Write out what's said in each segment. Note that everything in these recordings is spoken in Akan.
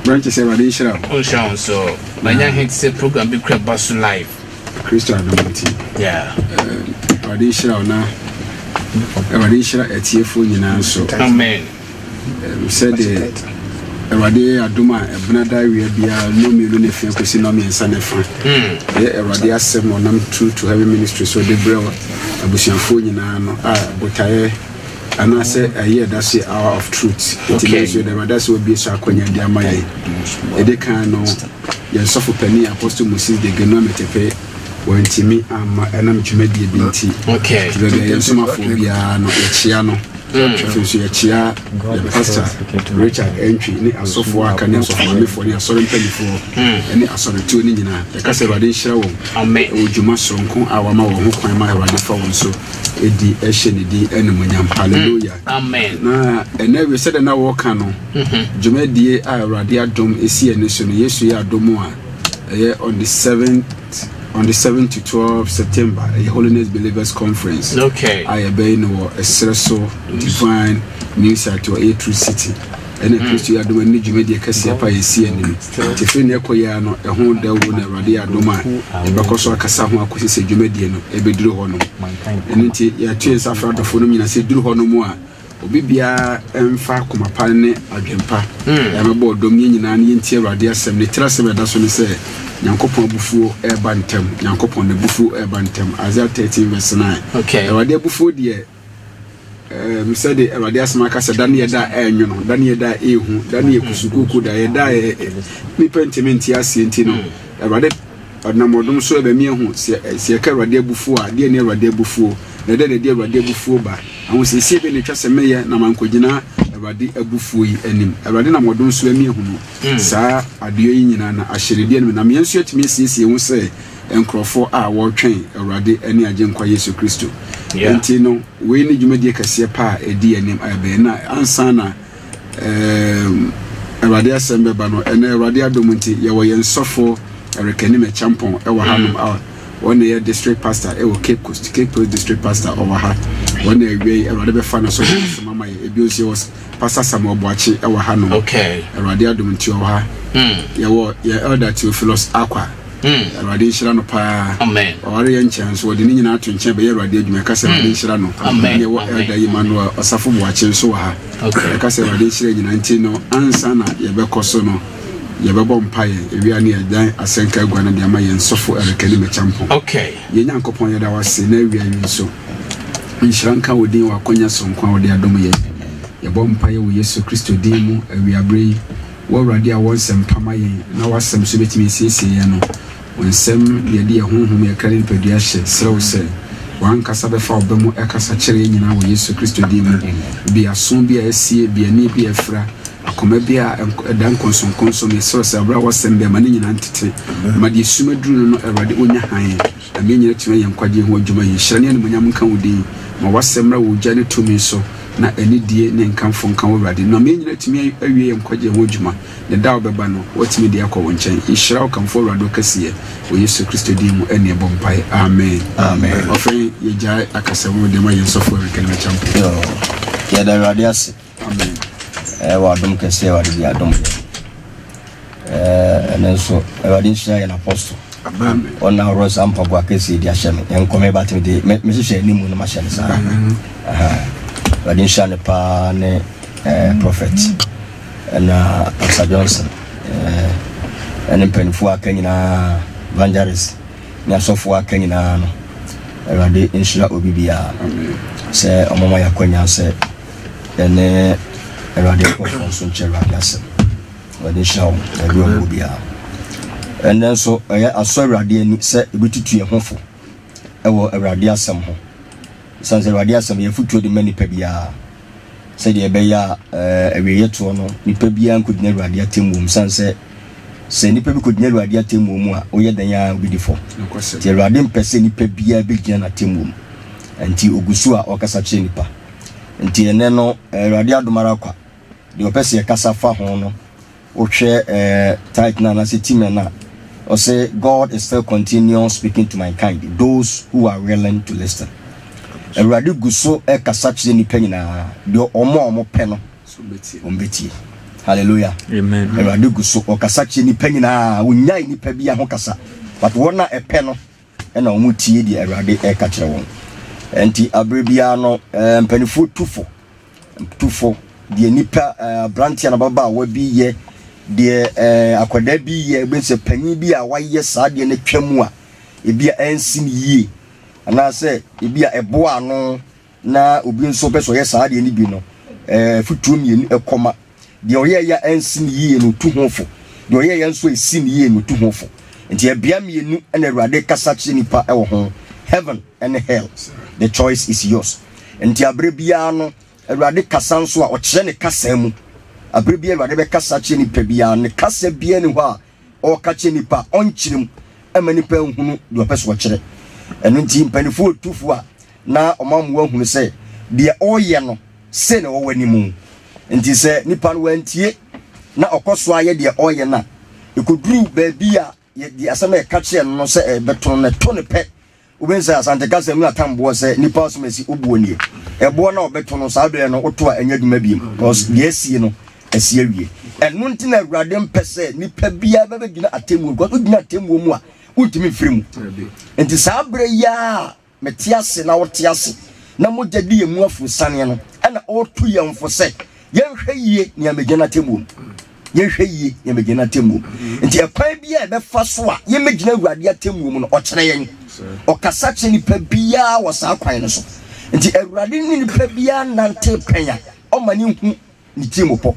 branches everybody shira o so manya hit say program be crab bus live Christian Adomti yeah everybody shira na everybody shira etiefo nyina so amen said everybody aduma ebnada we bia no me no nefa kwesi no me nsa nefa everybody asem onam true to heaven ministry so the brew abusianfo nyina no botaye anase aye that say hour of truth it means you never that's will be so akonya dia maye e kan no ye sofo pani apostle Moses de geno metepe wantimi ama enam twemedie binti okay the ye soma fo bia no ye chia no so ye chia pastor Richard entry ni asofo aka ni asofo me for ni asore mpanifo ni asore tu ni nyina e ka se Awurade nhira wo amen ojuma sonko awama wo ho kwan ma Awurade fa wo so edi ehye di enemunyam hallelujah amen na ene we said na wo ka no dwumadie a Awurade adom esi ene so no Yesu ya adom a on the 7th to 12 September a Holiness Believers Conference okay I be no esreso divine news at your A True City ene Kristo ya adom ni dwumadie kase pa esi ene tefe ne ekoya no ehun da wo na Awurade adom a ebekoso akasa ho akosi se dwumadie no ebeduru ho no ene nti ya tue safra dofo no nyina se duru ho no mu a obi bia emfa komapa ne adwempa ya mebo odom nyina ne ntie Awurade asem ne trasem da so ne se Nyankopon bufuo eba ntem Nyankopon ne bufuo eba ntem Isaiah 13 verse 9 okay Awurade bufuo de me said Awurade asema ka se Daniel da enwono Daniel da ehu Daniel kusukuku da ye da mi pentimenti asienti no Awurade odnamodum so eba mi ehu se ka Awurade bufuo a de ne Awurade bufuo na de Awurade bufuo ba ahun se sie be ne twase meye na mankogina Awurade abufuo yi anim Awurade na modon so ami ehu no saa adio yi nyina na ahyerede no na me nso atimi siesie hu se enkrofo a wotwen Awurade ani agenkwa Yesu Kristo enti no we ni dwumadie kase pa edi anim abe na ansa na Awurade asembe ba no ene Awurade adomunti ye wo yensofo erekani me champon e wo hanum a one year district pastor e wo Cape Coast district pastor over ha one year we Awurade be fa na so mama ye ebiosi was pastor Samuel Boachi e wo hanum okay Awurade adomunti o ha ye wo ye elder Theophilus Akwa Awurade nhyira no pa amen ore ye nchen so de ni nyina ato nchen be ye Awurade adwuma ka se Awurade nhyira no ye wo elder Emmanuel Osafo Boachi so ha okay ka se Awurade nhyira nyina nti no ansa na ye be koso no ye be bom paye ewia ne adan asenka agwana de ama ye nsofo erekani me champo okay ye Nyankopon ye da wase na ewia yi so nshranka wodin wa konya sonkwa wode adom ye bom paye wo Yesu Kristo din mu ewia brei wo Awurade a wonsem pama ye na wasem so betimi siesie ye no wonsem ye de honhom ye kare padua hye serew se wankasa be fa obamu ekasa kire nyina wo Yesu Kristo din mu bi aso bi asie bi ani bi afra akoma bia dan konson me so se abra wasembe mane nyina ntete ma de sumaduru no Awurade onya han ame nyina tuma ye nkwaje ho adwuma ye hyerane ne munyam kan wodi ma wasemra wo gya ne tumi so na anidie ne nkamfo nkan Awurade na me nyina tumi awie ye nkwaje ho adwuma ne da obeba no watimi de akọ wonchen ihyira wo kamfo Awurade kasiye wo Yesu Kristo din mu ene bompai amen amen ofren ye gya akasawo de ma ye sofo rekene champo ya da Awurade ase amen wa dum kese wa di adum nenso Awurade nhyira ye na apostle amen ona Rose ampago akese di ahyem enkome batim de me hwehwe animu no ma hyem sa Awurade nhyira ne pa ne prophet na Pastor Johnson ene penfo akanyina evangelist nya sofo akanyina no Awurade nhyira obibia se omoma yakonya se ene Awurade konfon chero agasem Awurade shaw Awurade obibia ene so aso Awurade ani se ebetutu ye hofo ewo Awurade asem ho sanse Awurade asem ye futuo de mani pa bia se de be ya awiye to no nipa bia nkudina Awurade atemum sanse se nipa bi kudina Awurade atemum a oye dan ya obidifo ti Awurade mpese nipa bia be gina na atemum anti ogusu a okasa che nipa nti ene no Awurade adomara kwa de opese ye kasa fa ho no o hwe tight na na se time na o say God is still continuing speaking to mankind those who are willing to listen. Awurade guso e kasa che nipa nyina de omo pe no ombeti Hallelujah. Amen. Awurade gu so okasa kye nipa nyina wonyai nipa bia ho kasa but wona epe no na omutie di Awurade e ka kire won enti abrebia no mpanifo tufo de nipa brantia na baba wa bi ye de akwada bi ye bense panyi bi a waye saa de na twamu a ebia ensin yie ana se ebia ebo ano na obi nso beso ye saa de ni bi no futu mienu ekoma de oye ya ensin yie no tu hofo de oye ya nso esin yie no tu hofo enti ebia mienu na Awurade kasa kye nipa ewo ho heaven and hell. The choice is yours. Enti abrebia no Awurade kasa nso a okire ne kasa mu abrebia Awurade be kasa kye nipa bia ne kasa bia ne ho a o ka kye nipa onkyirem ama nipa nhunu de opeso okire eno nti mpanifo tufu a na omamu ahunu se de oye no se ne wo wani mu enti se nipa no wantie na okoso aye de oye na ekoduru ba bia di asama e ka kye no se beton na to ne pe ubenza asante kasa mu atambo se nipa so mesi obuoni ebo na obeto no saa bele no oto a anya duma biem because yesie no esi awie eno ntina Awurade mpese nipa bia bebe gina atemu because ogina atemu mu a untimi firimu enti saa bre ya metiase na wotiase na mogadi emu afu sane no na otu yemfo se yenhwe yie ni amegina atemu yenhwe yie ni amegina atemu enti ekwan bia ebefa so a yemegina Awurade atemu mu no okere yen okasa kye nipa bia wasa kwan no so nti Awurade ni nipa bia nante penya o mani hu ni timopo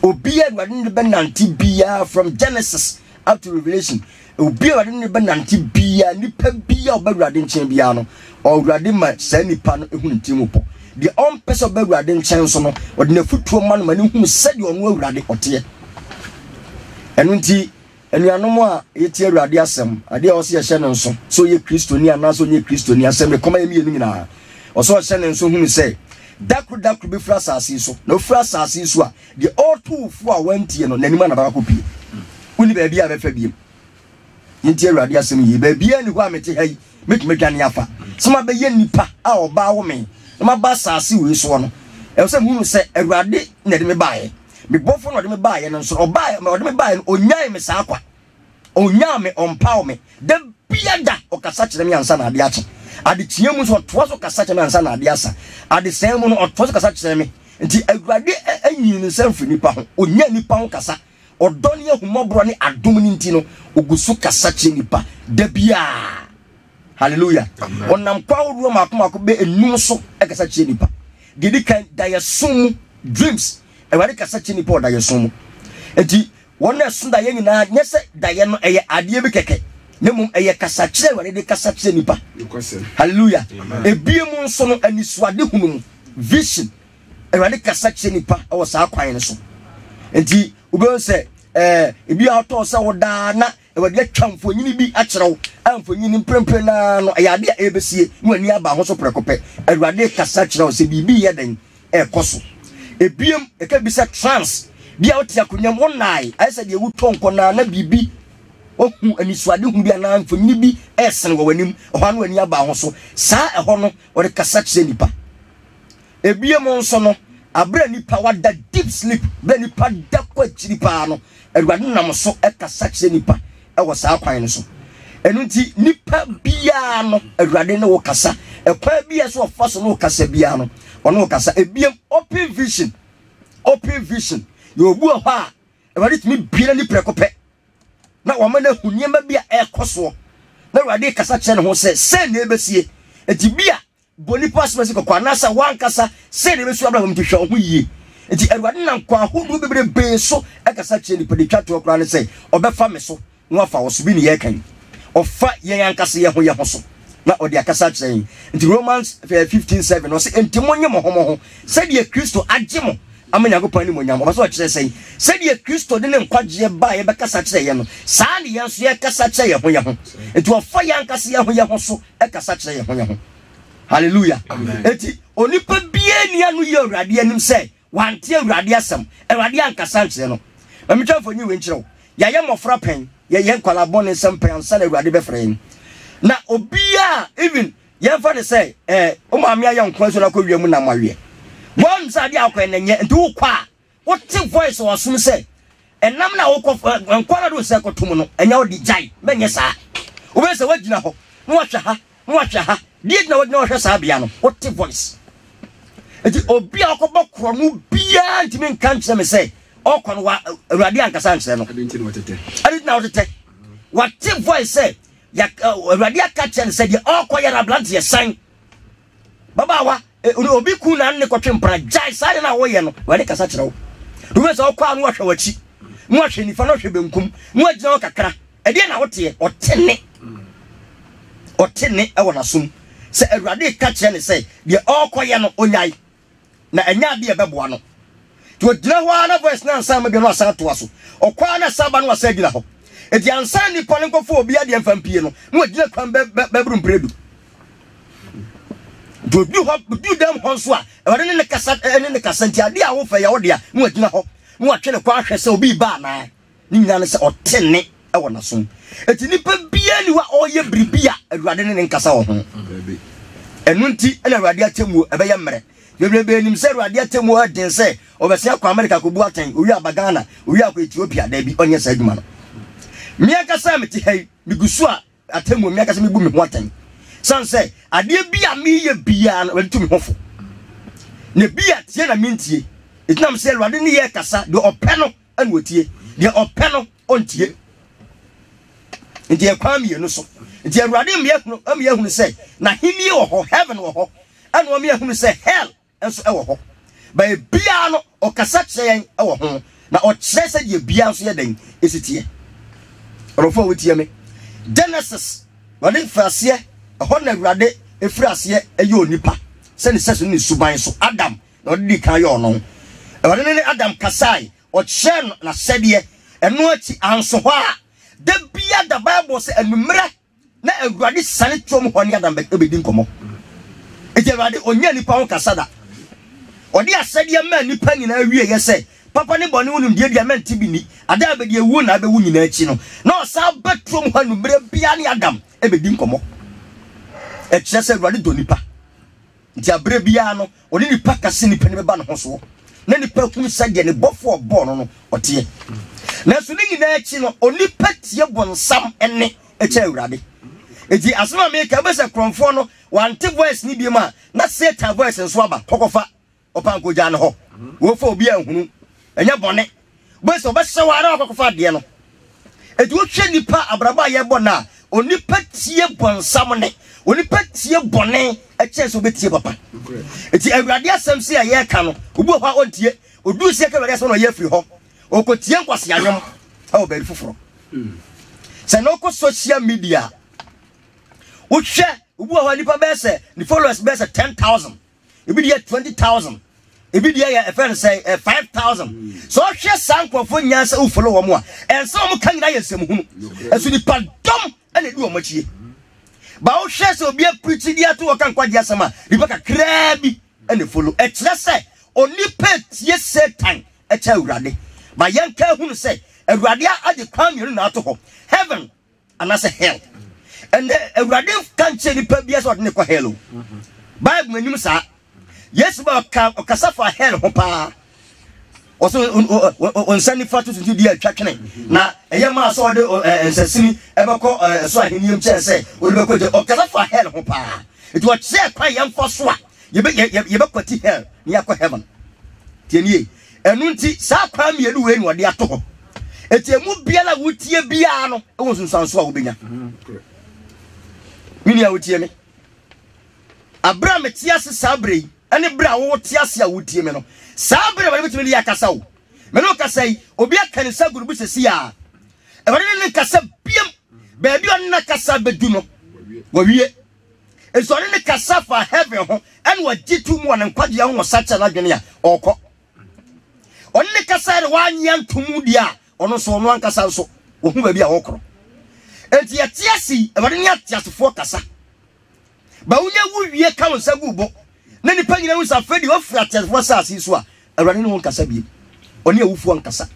obi Awurade ni be nante bia from Genesis up to Revelation obi Awurade ni be nante bia nipa bia o ba Awurade nchen bia no Awurade ma sa nipa no hu ni timopo de on person ba Awurade nchen so no o de na futuo ma no mani hu se de ono Awurade ote eno nti enuanom a yeti Awurade asem ade a wo se ye hye ne nso so ye kristoni ana so ye kristoni asem rekoma yemi enu nyina o so hye ne nso hunu se dakru be fra asase so na fra asase so a de otufu a wantie no nanima na ba kopie uni ba bia be fa biem yenti Awurade asem yi ba bia ni ho amete hai metuma dwane afa sema be ye nipa a oba wo me na ba asase we so no e se hunu se Awurade na de me baaye me bofo no de me baaye no so oba me de me baaye onyai me saa kwa onya me ompaw me de biada okasa kire me ansa na ade ache ade tie mu so oto so kasa kire me ansa na ade asa ade sen mu no oto so kasa kire me nti Awurade anyi ne sanfri nipa ho onya nipa ho kasa odon ye humobro ne adom ni nti no ogusu kasa kire nipa de bia hallelujah onam kwa oduo makoma be enum so kasa kire nipa gedi kan dayesum dreams Awurade kasa kire nipa dayesum nti wona sunda ye nyina nyese daye no eye ade bi keke nemum eye kasa kire Awurade de kasa kire nipa hallelujah ebie mu nso no anisuade hunu vision Awurade kasa kire nipa o sa kwan ne so enti ube se ebi auto se woda na Awurade atwamfo nyini bi akyerew amfo nyini mprempre na no eye ade a ebesie no ani aba ho so prekope Awurade kasa kire se bibi ye den ekoso ebiem eka bi se trans bia otia kunyam wonai ayese de wuto nkona na bibi ohu anisuade hu bia na mfonyini bi esen wo wanim ho no ani aba ho so saa eho no o de kasa kire nipa ebie mo nso no abra nipa wada deep sleep be nipa da kwa chiripa no Awurade nam so kasa kire nipa e wo saa kwan no so enu nti nipa bia no Awurade ne wo kasa ekwa bia so ofa so no kasa bia no ono kasa ebie open vision yobu ho a Awurade timi bia ni prekope na wo ma na huniema bia ekoso na Awurade kasa kire ne ho se na ebesie enti bia boni passport ko kwa nasa wankasa se na ebesu abra mtihwe ho yie enti Awurade nan kwa hodu bebre be so kasa kire ni pede twato okra ne se obefa me so no afa wo so bi ne ye kan ofa ye yankasa ye ho so na odi akasa kire enti Romans 15:7 no se enti monye mo ho se de Kristo agye amanya go pani mo nyam obaso kire sei se de Kristo de ne nkwaje ba ye be kasa kire ye no saa ne yanso ye kasa kire ye ho enti ofa yankasa ye ho so kasa kire ye ho hallelujah enti onipa bie ni anu ye Awurade anim se wante Awurade asem Awurade ankasa kire no mametwafo nyi we nkire ya ye mofra pen ye nkwala bone nsem pen ansa na Awurade be frɛ na obia even ye fa de say o ma me aye nkwa so na ko wiemu na mawe won sa dia akwa na nye nti wo kwa what voice or soon say and nam na wo kwara do se kotom no enya wo di jai menye saa wo be se wagina ho no wahwa ha die na wagina wo hwe saa bia no what voice eti obi akobọ kro no bia ntimi nkan kyerɛ me sɛ ɔkɔ no wa awurade ankasa nkyerɛ no adi na wotete what voice say ya awurade aka kyerɛ sɛ die ɔkɔ yɛ rablante yɛ san baba wa obi ku na ne kɔtwe mpra jai saa na wo yɛ no awurade kasa kyerɛ wo do me sɛ ɔkɔ anu ahwɛ wachi mo ahwɛ nifa no hwɛ benkum mo agina wo kakra ɛde na wote ɔtene ɛwɔ nasom sɛ awurade ka kyerɛ ne sɛ die ɔkɔyɛ no onyai na enya de ɛbɛboa no to gyina ho ana voice na ansa ma bi no asa to aso ɔkwa na saba no asa gyina hɔ edi ansa nipa ne nkɔfo obi ade mfampie no mo gyina kwan bɛburu mpredu do dem ho so a ɛwɔde ne kasa nti ade a wo fa ya wo de a mo gyina hɔ mo atwe ne kwa hwɛ sɛ obi ba na ni nyina ne sɛ ɔtene ɛwɔ nasom eti nipa bia ni wa ɔyɛ bribia awurade ne nkasa wɔ ho ɛnu nti ɛna awurade atemu ɛbɛyɛ mmerɛ bebrebe nim sɛ awurade atemu adin sɛ ɔbɛsia kɔ America kɔ bu aten owi abagana owi akɔ Ethiopia da bi ɔnyɛ sɛ adwuma no mia kasa meti hai migusu a atemu mia kasa mebu me ho aten san sɛ adeɛ bia meyɛ bia na wɔde tu me hofo ne bia tie na mentie etinam sɛ awurade ne yɛ kasa de ɔpɛ no ɛna otie de ɔpɛ no ontie nti ekwa mienu so nti awurade mmiye hunu sɛ na hini wɔ hɔ heaven wɔ hɔ ɛna ɔmiye hunu sɛ hell nso ɛwɔ hɔ ba bia no ɔkasa kyerɛ ɛwɔ ho na ɔkyerɛ sɛ die bia nso yɛ dan esitie ɔrɔfo wotie me Genesis wɔde faseɛ ɛhɔ na awurade efiri aseɛ ɛyɛ onipa sɛ ne sɛso ne suban so Adam na ɔde di kan yɛ ɔno ɛwɔde ne Adam kasai ɔkyerɛ no na sɛdeɛ ɛno akyi anso hɔ a da bia da Bible say enumere na awurade sane twom ho ne Adam bedi nkomo eti awurade onya nipa ho kasada odi asade ma nipa nyina awie ye say papa ne bone wonum die dia menti bi ni ada abedi ewu na abewu nyina achi no na osa betwom ho enumere bia ne Adam ebedi nkomo e kire say awurade do nipa nti abre bia no oni nipa kase nipa ne beba no ho so na nipa kum sade ne bofo obo no otie na so ni nyina achi no oni patie bonsam ene eche awurade eti asema me ka be se kronfo no wante voice ni bi ma na Satan voice nso aba kokofa opanko gya ne ho wo fa obi ahunu enya bone bo se obehye ware kokofa de no eti wo hwe nipa abraba ye bona oni patie bonsam ne oni patie bone eche so betie papa eti awurade asem se ye ka no obu ho ontie odu se ka awurade so no ye firi ho okotie nkwase anwom awo bari foforo se no ko social media wo hwe obu ho nipa be se ni followers be se 10,000 ebi dia 20,000 ebi dia ya friend say 5,000 so hwe sankofo nyansa wo follow wo mo a ense wo kan nyina yesem hunu esu nipa dom ene di wo machie ba wo hwe se obi a preach dia to wo kan kwaje asema nipa kakra bi ene follow e kire se onipa tie Satan e cha awurade ba yanka hunu say awurade ade kwan miru na ato ho heaven and as a hell and awurade kan che nipa bia so ne ko hell Bible manim sa yes ba okasa for hell ho pa oso on sani fatu to dia twatwene na eyema so de ensasini ebeko so aheniem che se o de bekoje okasa for hell ho pa it was say kwa yemfo so a yebekwati hell ni yakọ heaven tienie enu nti sa kwa mienu we ni wode ato ho etiemu bia na wotie bia no ewo sunsanso a wobenya mini a wotie me Abraham tiase sabre ene bra wo tiase a wotie me no sabre ba betimi ya kasa wo me no kasa yi obi akanisa gurubu sesi a e wore ne kasa biem ba bi on na kasa bedu no wo wie e so ne kasa fa heaven ho ene wa jitu mu on nkwaje ho sacha na dwene a okọ on ne kasa re wa nya ntumu dia ono so ono ankasa so wo hu ba bi a okoro enti ya tiase e wore ne atiasefo kasa ba unya wuwie ka won sagubo na nipa nyina wusa fedi ofra atiasefo sase so a awurade ne won kasa bi oni awufuo nkasa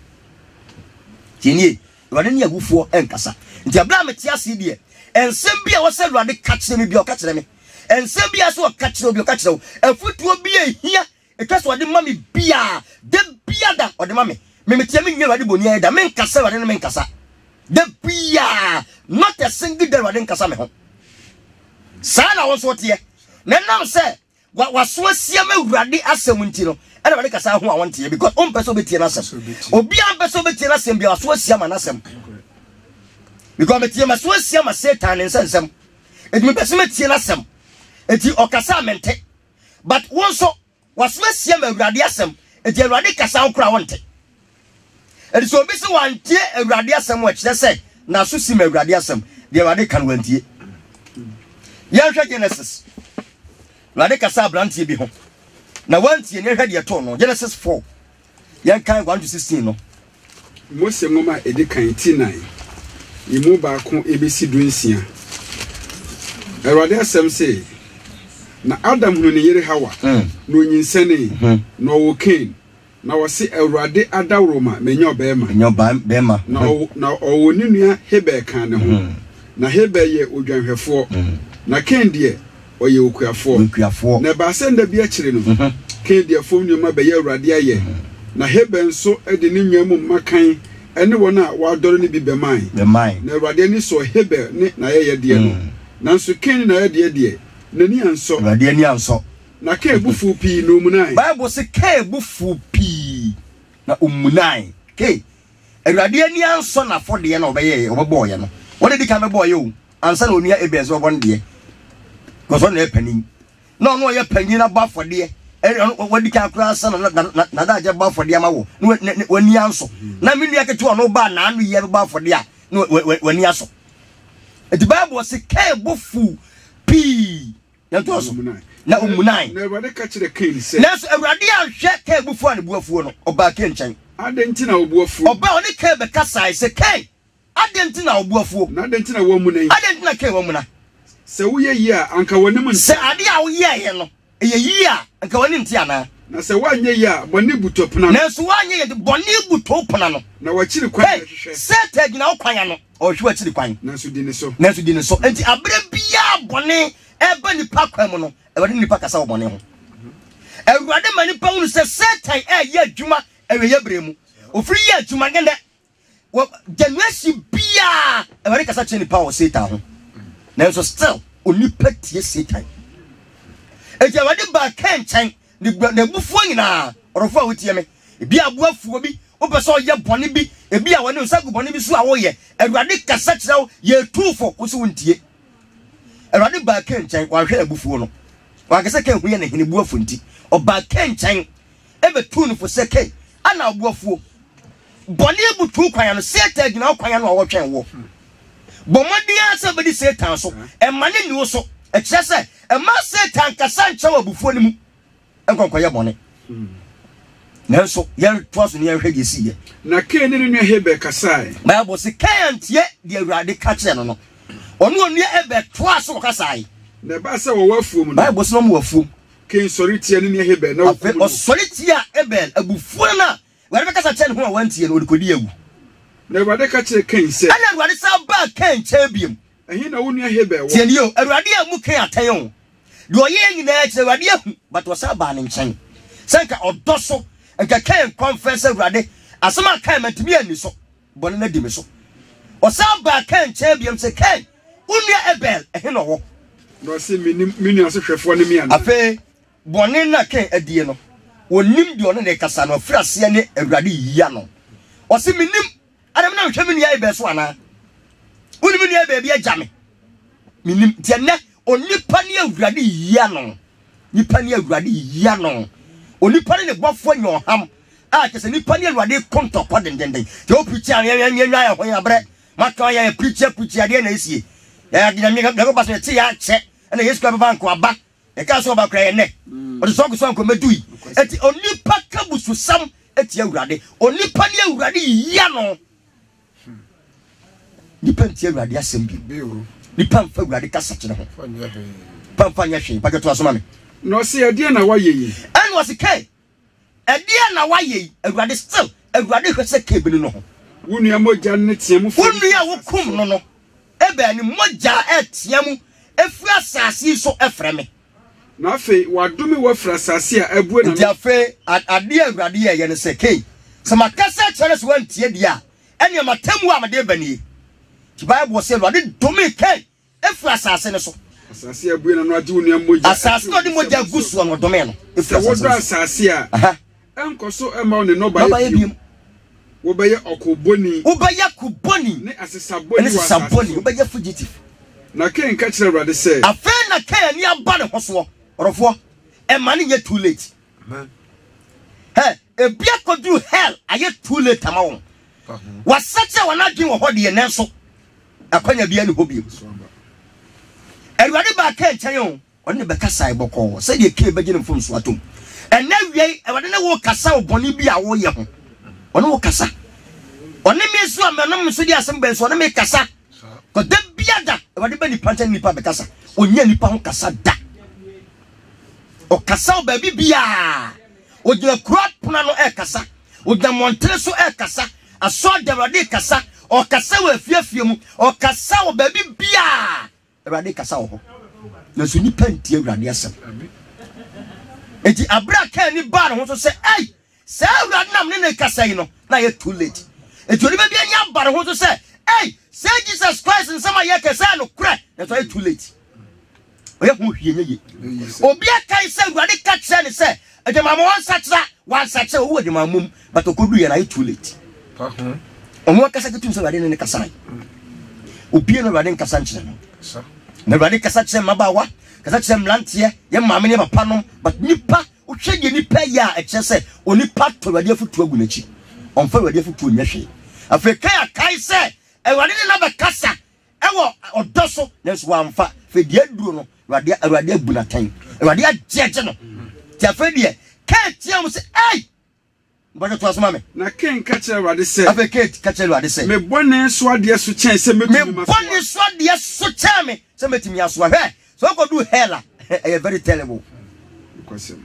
tienie awurade ne awufuo enkasa nti Abraham tiase die ensem bia wo se awurade ka kire me bia o ka kire me ensem bia so o ka kire obi o ka kire wo afutuo bia hia etwa so de mami bia de biada odema me metie me nwe wade boni da men kasa wade no men kasa da bia not a single day wade nkasa me ho sana won so tie na nam se waso asia ma wurade asem nti no ene wade kasa ho a won tie because on person betie na asem obi an person betie na asem bia waso asia ma na asem because metie ma so asia ma Satan nsensem eti me person metie na asem eti okasa mente but won so waso asia ma wurade asem eti wurade kasa ho kra won te eti so obi se wantie wurade asem wa kire se na so si ma wurade asem de wurade kan wantie Yansha Genesis. Radeka Sabranti be home. Now once you never had your tone, Genesis 4. Young kind 1 to 16. No. Most Moma Edikan T9. You move back on ABC Dwinsia. A rather some say. Na Adam when you hawa. No insane. No cane. Now I see a rade Ada Roma, Menyo Bema. Menyo Bema. Now all Nunia Hebe can. Na Hebe ye Ujan her for. Na Kendia or you Kuafo. Never send a beer children. Kendia phone you might be a radia ye. Na Heben so a denium Macain, anyone out while don't be be mine. The mine. Never any so Hebe, na ye dear. Nanso Ken na dear. Nani and so Radianian so. Na K bufu P no munai. Bible say K bufu P na umunai. K. A Radianian son afford the end of a boy. What did he come a boy you? And son only a bears 1 day. Because on a penny. No, you're penny about for dear. What did you cry, son? Not about for the ammo. When you answer. Now, me like a 2 no bar, and we have about for dear. No, when you answer. The Bible was a cable fool. P. That was now nine. Never catch the king. That's a radial check cable for the buffalo or back in chain. I didn't know buffalo. Or bound the cable cassa. I say, K. I didn't know buffalo. I didn't know woman. I didn't know a woman. So we are here, Uncle Woman. Say, I did a year, Uncle Tiana. Now, say 1 year, Bonibuto Pana. That's 1 year, the Bonibuto Pano. Now, what you quite said, no piano, or you were to the pine. Nancy didn't so. Nancy didn't so. And I bring Bonnie, Ebony Pacamono, ever in the Pacasa Bonnie. And rather many pounds says, Set I year Juma, every year Bremu, or 3 years to my gender. Well, then let's you be a America such any power Satan. Now, so still, only petty Satan. If you are the back can't change the buffon or for with Yemi, be a buff for me, over saw your bonny be, a be a one who said bonny so away, and Radika such now, year 2 for Usunti. A running back can't change while here buffon. Like I said, can't win in a buffon or back can't change ever tune for second, and now buffo. Bonny able to cry and say, take now cry and watch and walk. But my dear, somebody said, so, and money knew so. Excess, a mass said, Tanka Sancho before him. I'm going to call your money. Now, so, young twas in your head, you see. Na Ken in your head, Casai. Bible say, can't yet, dear Raddy Catchano. Or no near ever twas or Casai. The Bassa or fool, Bible no more fool. Ken Solitian in your head, no, or Solitia Ebel, a buffona. Where because I tell who I went here, would you? Never the catch a Ken said, I never saw back Ken champion. And he know your head, tell you, a radia muke at Tayon. Do a young in the radia, but was a banning chain. Sanka or Dosso, and can confess a raddy, as some came to me and so, Bonnet Dimiso. Or some back Ken champion say, Ken, only a bell, a hino. No, see me, as a chef one me and a fay, Bonina Ken a diano. Or nim the only Cassano, Frasiane, a raddy yano. Or see me nim, I am not coming here, Beswana. Only me, baby, a jammy. Minim Tiana, only penny of raddy yano. Ni penny of raddy yano. Only penny of buff for your ham. Ah, just any penny of raddy come to pot and then they. Don't preach when you bread. Macaya, a preacher, again, I see. I didn't make up the bus and check, and the history of Banco back. A castle about crying neck. But the song song come do it. At the only packabus to some at your raddy. Only penny of raddy yano. Depends here, raddy assembly. The pump for raddy cassette. Pump on your shame, but it was money. No, see a dear now, why ye? And was a K. A dear now, why ye? A raddy still, a raddy was a cable no. Wouldn't you more Janet Yamu? Wouldn't you come no? Ebe ni moja et yamu. If we are sassy so efreme. na afei wadome wafra asase a abue na nti afei ade awurade ye ne se kei se makasa chere so wantie dia ene matamu a made banie ti bible say awurade dome kei efra asase ne so asase abue na no ade onua moja asase no de moja gusu no dome no efra asase a enkoso ema ne no ba ye wo be ye okoboni ne asesaboni wa asaboni wo be ye fugitive na ken ka kire awurade say afei na ken ani aba ne hoso orofo e ma ne ye too late amen ebia kodu hell aye too late amawon wasache wanadwen wo hode ye nenso akwanya bia ne hobi awurade ba ka nchen yo one be kasa iboko se de ke beje ne mfomso atom ena wiei awurade ne wo kasa oboni bi a wo ye ho one wo kasa one me so amenom so di asem ben so one me kasa ko de biada awurade ba ni panta ni pa be kasa onya ni pa ho kasa da o kasa o ba bibia o de crop na no e kasa o de montre so e kasa aso de awurade kasa o kasa wa fiafie mu o kasa o ba bibia awurade kasa wo ho na so ni panti awurade asem enti abra ka ni ba no so se ai se awurade nam ne kasa yi no na ye too late enti oni ba bia nya ba no so se ai se Jesus Christ nsama ye kasa no kra na so ye too late oye hu hwie nye obi akai se awurade ka kire ne se edema mo wansatra wo edema mum but okodu ye na ye too late omo kasa kitu se awurade ne kasa obi na awurade kasa nkire no na awurade kasa kire mabawa kasa kire mlantie ye maame ne papa no but nipa uhwege nipa ya ekye se onipa to awurade afutu agu nachi onfa awurade afutu onyahwe afeka ya kai se awurade ne na ba kasa ewo odoso na so wamfa fe die duro no awurade abu na tan awurade ajeje no ti afedie ka tiam se ai mbaje to asoma me na ken ka kire awurade se afeka ka kire awurade se me bone so ade so chen se metumi me bone so ade so chen me se metumi aso hwe so ko do hell a very terrible because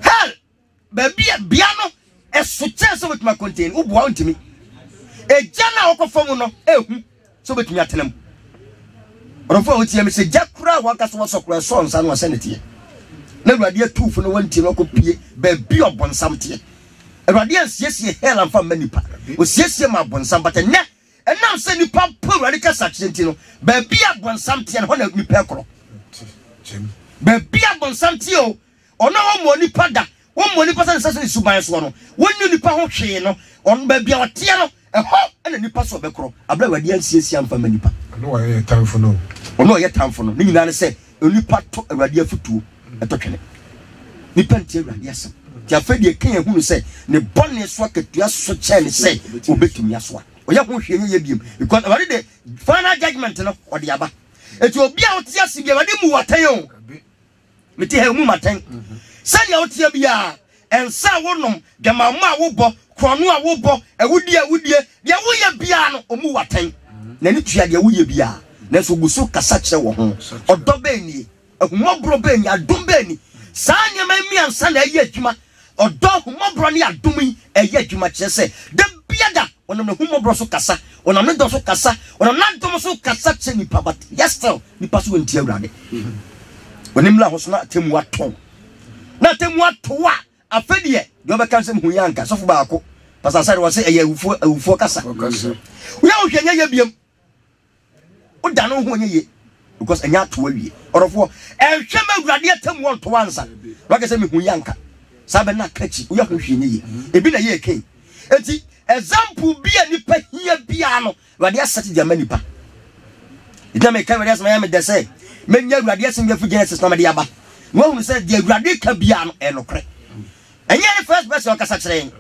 hell baby biano e so chen so metumi contain wo bo ntimi ejana okofo no ehu so betumi atenam orofo otie me se jakura wakaso wasokura so nsa no sanete na awurade atufo no wanti no kopie baby obonsam tie awurade ansiesie hell amfa manipa o siesie ma obonsam batene enam se nipa po awurade kasa kyenti no baby abonsam tie no ho na nipa ekro baby abonsam tie o ono wo mo nipa da wo mo nipa sanse suban so no wonni nipa ho hwe no on baby a tie no eho ena nipa so bekro abla awurade ansiesie amfa manipa no wa tamfo no ono ye tamfo no ni nyina ne se onipa to awurade afutuo etotwene nipa ntie awurade asem ti afedie kan ehunu se ne bone so akatua so kyele se obetumi aso oya ho hwe nye biem because awurade the final judgment no ode aba eti obi a otia se bia awurade mu watan o meti ha mu matan se dia otia bia ensa wonom gamama wobo krono a wobo awudie dia woye bia no omu watan na ni tua dia woye bia na so gusu kasa kire wo ho odo bani ahumobro bani adom bani saa nyama mi ansa na ayi adwuma odo ahumobro ne adom yi ayi adwuma kire se de biada onam na ahumobro so kasa onam ne do so kasa onam na dom so kasa kire ni pa but yes still ni pa so ntia awurade onim la ho so na temu ato wa afedie do be kan se hu yanka so fo baako pastor sare wo se ayi awufo kasa wo ya hwenya ya biem o da no ho nye because enya to awie orofo ehwema awurade atam won to wansa waka se me hu yanka sabe na kachi wo ya ho hwenye ye ebi na ye ken enti example bia nipa hia bia no awurade asati dia manipa ida me ka awurade asema ya me de se menya awurade asem ya fu Genesis na me de aba wo hu se dia awurade ka bia no enokre enya the first person kasa kire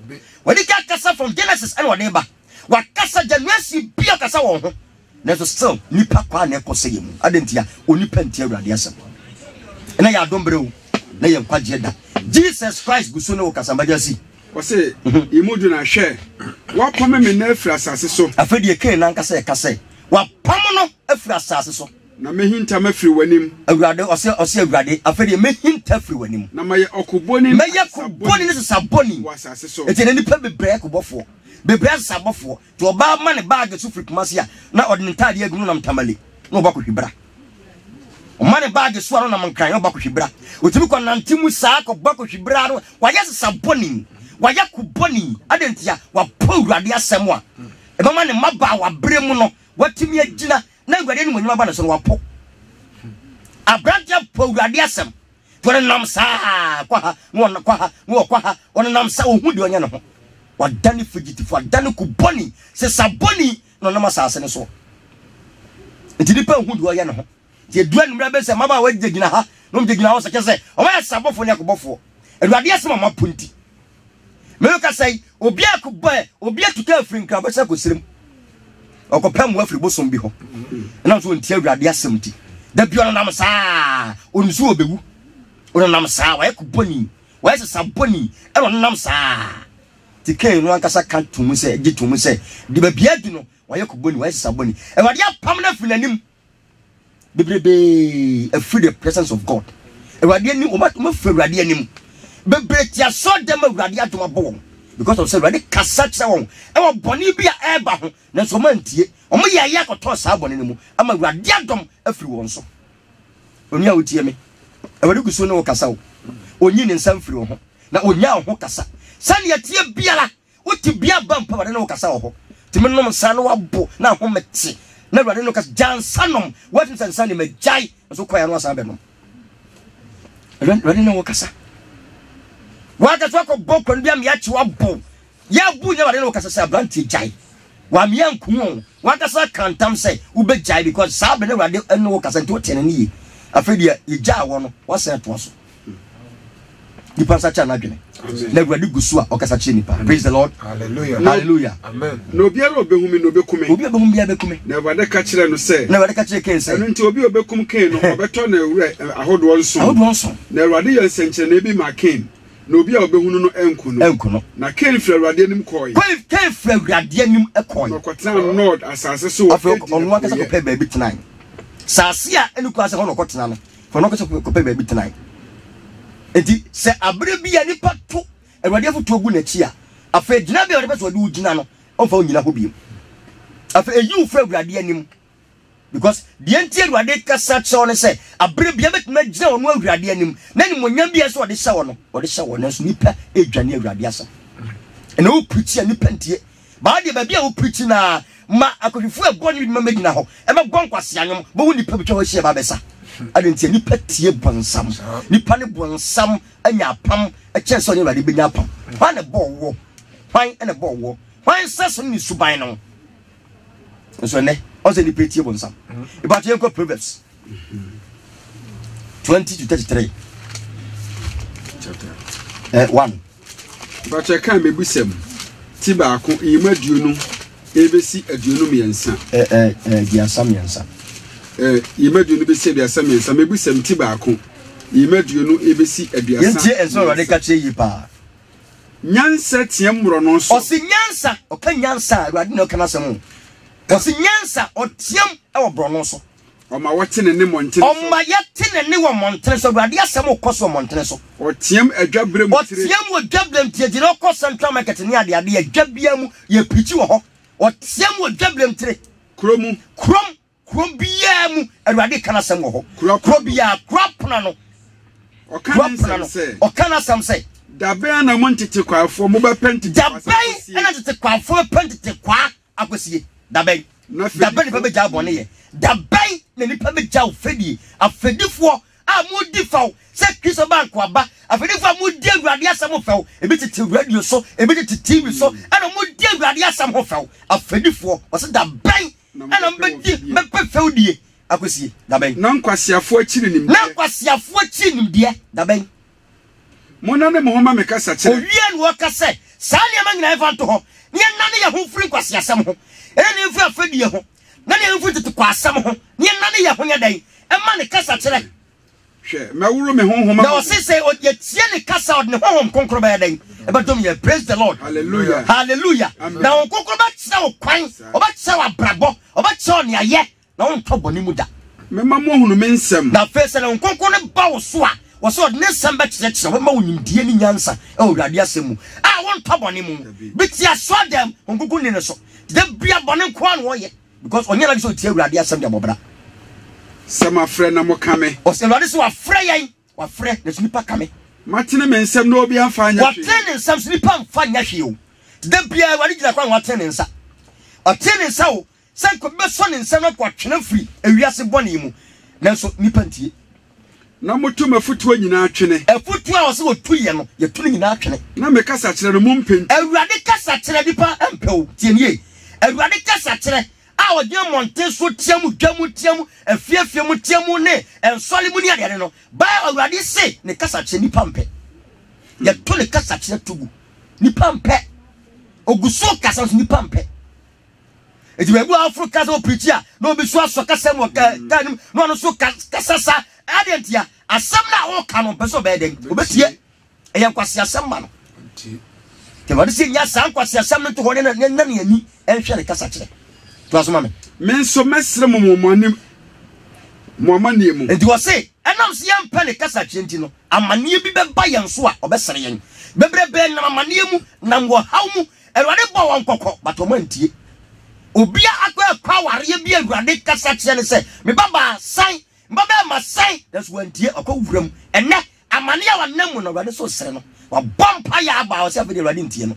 wadi ka kasa from Genesis and wadi ba wakasa Genesis bia kasa won ho na so still nipa kwa na ekose yemu adentia onipa ntia awurade asem na ya dombreu na ye nkwaje da Jesus Christ guso no kasa mbajasi o se imudu na hwe wa pame me na afira asase so afedie ken na nkasa kasa wa pam no afira asase so na mehinta mafiri wanim awurade ose awurade afedie mehinta afiri wanim na maye okuboni ne saboni wasase so eti na nipa bebre kubofo bebre sabofo to oba ma ne bag so firi kumase a na ordinary tade agunu na mtamale na oba kohwibra Omane bag so no na mankran yo bako hwibra otimi ko nantimu saa ko bako hwibra no waya saboni waya kuboni adentia wa powurade asem a e ba mane maba wa bremu no watimi agina na ngwade ni monyuma ba na so no wapo abrantia powurade asem to nam saa kwa ha no nam saa ohu de onya ne ho wadane fugitifo wadane kuboni se saboni no nam saa se ne so ntidi pa ohu de oya ne ho ti edua numra be se maba wa jegina ha no mjegina ho se kese o ma sabofo ne akobofo eduade asem ma punti me ka say obi akobọ obi atuka afrinka be se ko sirem okopam wa afri bosom bi ho na so ntia eduade asem ti da bi ono nam saa onzu obewu ono nam saa wa ekoboni wa se saboni e ono nam saa ti ken no ankasa kan tumu se gitumu se de ba bia du no wa ekoboni wa se saboni eduade apam na finanim bebrebe afraid the presence of God. Ewade ni o ma fa ewade anim. Bebre tia so dem ewade adoma bo. Because of say ewade kasa che won. E wo boni bi a eba ho. Na so ma ntie. O mo ya ya koto sa boni ni mu. Ama ewade adom afiri won so. Oni a otie me. Ewade guso ne wo kasa wo. Onyi ne nsam firi ho. Na onya ho kasa. Sane ya tie biara. Woti bia ba mpa wade ne wo kasa wo ho. Timi no msa no wabo na ho meti. Na ewade no kasa jansanom. What is ansani me jai. So kwa ya no asa be no. Ewade no wo kasa. Waka so ko boko ndia me achi wabo. Ya bu nya ewade no kasa say abranti jai. Wa me anku waka sa kantam say ube jai because sa be na ewade no wo kasa nti wo tene ni. Afedia ye jai wo no wo say to so. Di pansa cha na dwene. Na ewade gusu a okasa chi nipa. Praise the Lord. Hallelujah. Hallelujah. Amen. No biara obehumi no bekume. Obi obehum bia bekume. Na ewade ka kire no say. Na ewade ka kire ken say. Eno nti obi obekum ken no obeto na ewure ahodo nso. Ahodo nso. Na ewade ye nsenche na bi ma ken. Na obi a obehunu no enku no. Enku no. Na ken fra ewade anim koy. Ken fra ewade anim ekoy. Na kwetena nord asase so. Afi onu aka ko pe baabi tenan. Saase a enu kwa se ho no kwetena no. For no ko pe baabi tenan. Enti se abre bia nipa to ewade afutu ogu na chi a afa gina bia ode peso de ugina no onfa onyina ho biem afa eyi ufra ewade anim because the enti ewade kasa che one se abre bia betima gina ono ewade anim na ni monyam bia so ode hye wono so nipa edwane ewade asa ena wo preach nipa ntie ba de ba bia wo preach na ma akohwifu eboni ma magina ho e be gon kwase anyom bo wo nipa bitwa ho hye ba besa adentie nipa tie bonsam nipa ne bonsam anya pam a chance on ewade benya pam hwan ne bo wo hwan ene bo wo hwan seso ni suban no so ne o se nipa tie bonsam e ba tie ko Proverbs 20 to 33 chapter 1 ba che kan mebusem ti ba ko yimaduonu ebesi aduonu miensa diasam yensa yimaduonu besi aduasa miensa mebusem ti ba ko yimaduonu ebesi aduasa yenti enso wade ka che yi pa nyansa tie mmoro no so o si nyansa o ka nyansa wade no kana sem o si nyansa o tiem e wo bro no so o ma wote ne montene so o ma yete ne wo montene so wade asem o koso montene so o tiem adwabrem tire o tiem wo dwabrem tie di no ko central market ni ade adwabia mu ye pichi wo ho o tiem wo dwabrem tire krom bia mu wade kana sem wo ho kro bia kropna no o kana sam say dabe na montete kwafo mo be pentete dabe na tete kwafo pentete kwa akosie dabe ni pa be ja bone ye dabe na ni pa be ja ofedi afedifo a mo difaw se Kristo bank aba afedifo a mo di awurade asam few ebi tete radio so ebi tete TV so ana mo di awurade asam few afedifo o se dabe ana mo di me pe few die akosie dabe na nkwasiafo akiri nim die dabe mona ne mo homa me kasa kire owie no kasa sani amanyina efa to ho ne nane ye ho firi kwasiasam ho ene efu afadie ho na ne efu tete kwasam ho ne nane ye ho nya dan e ma ne kasa kire hwe mawuro me honhoma na o se o ye tie ne kasa od ne honhom konkro ba dan e ba dom ye praise the Lord hallelujah na on konkro ba tsa o kwan o ba tsa wa brabo o ba tsa ne aye na on tobo ni mu da me ma mo hunu me nsem na fe se na on konkro ne ba wo so a wo so ne samba kire wo ma wonimdie ni nyansa e o wurade asemu a won tobone mu bitia so dem onkuku ni ne so de bia bone ko an wo ye because onya na so tie wurade asem de bobra Sama frɛ na mo kame. O se Awurade so wa frɛ yɛn, wa frɛ na so nipa kame. Matene me nsɛm na obi amfa anya hwe. Wa tene nsɛm so nipa amfa anya hwe o. Da bia Awurade gyina kwa wa tene nsa. O tene nsa o, sɛ ko be so ne nsɛm na kwa twena firi ewiase bɔne mu. Nanso nipa ntie. Na motu mafutuo nyina twene. Afutuo a wo se wo tuye no, ye tu nyina twene. Na me kasa kyerɛ no mumpen. Awurade kasa kyerɛ nipa empew. Tie nie. Awurade kasa kyerɛ a wo gye monte so tiamu tiamu afiafia mu tiamu ne ensole mu ne ade no. Ba Awurade se ne kasa kyerɛ nipa mpe. Ye tu ne kasa kyerɛ tugu. Nipa mpe. Oguso kasa so nipa mpe. Eti bebu afro kasa o preach a no be so aso kasa mo ka no no so kasa sa adentia asem na wo ka no peso be den obetie eya kwase asem ma no te wadi se nya san kwase asem no to ho ne na ne ani enhwe ne kasa kire to aso ma me so mesre mo amane mu enti wo se enam se yempa ne kasa kire nti no amane bi be ba yen so a obesere yen bebrebe na amane mu na wo haw mu Awurade bo won kokko bato mantie obia akwa ware bi Awurade kasa kire ne se me baba san mbaba ma san that's when tie akowuram enne amane ya wanamu no Awurade so sere no wa bompa ya aba o se afede Awurade ntie no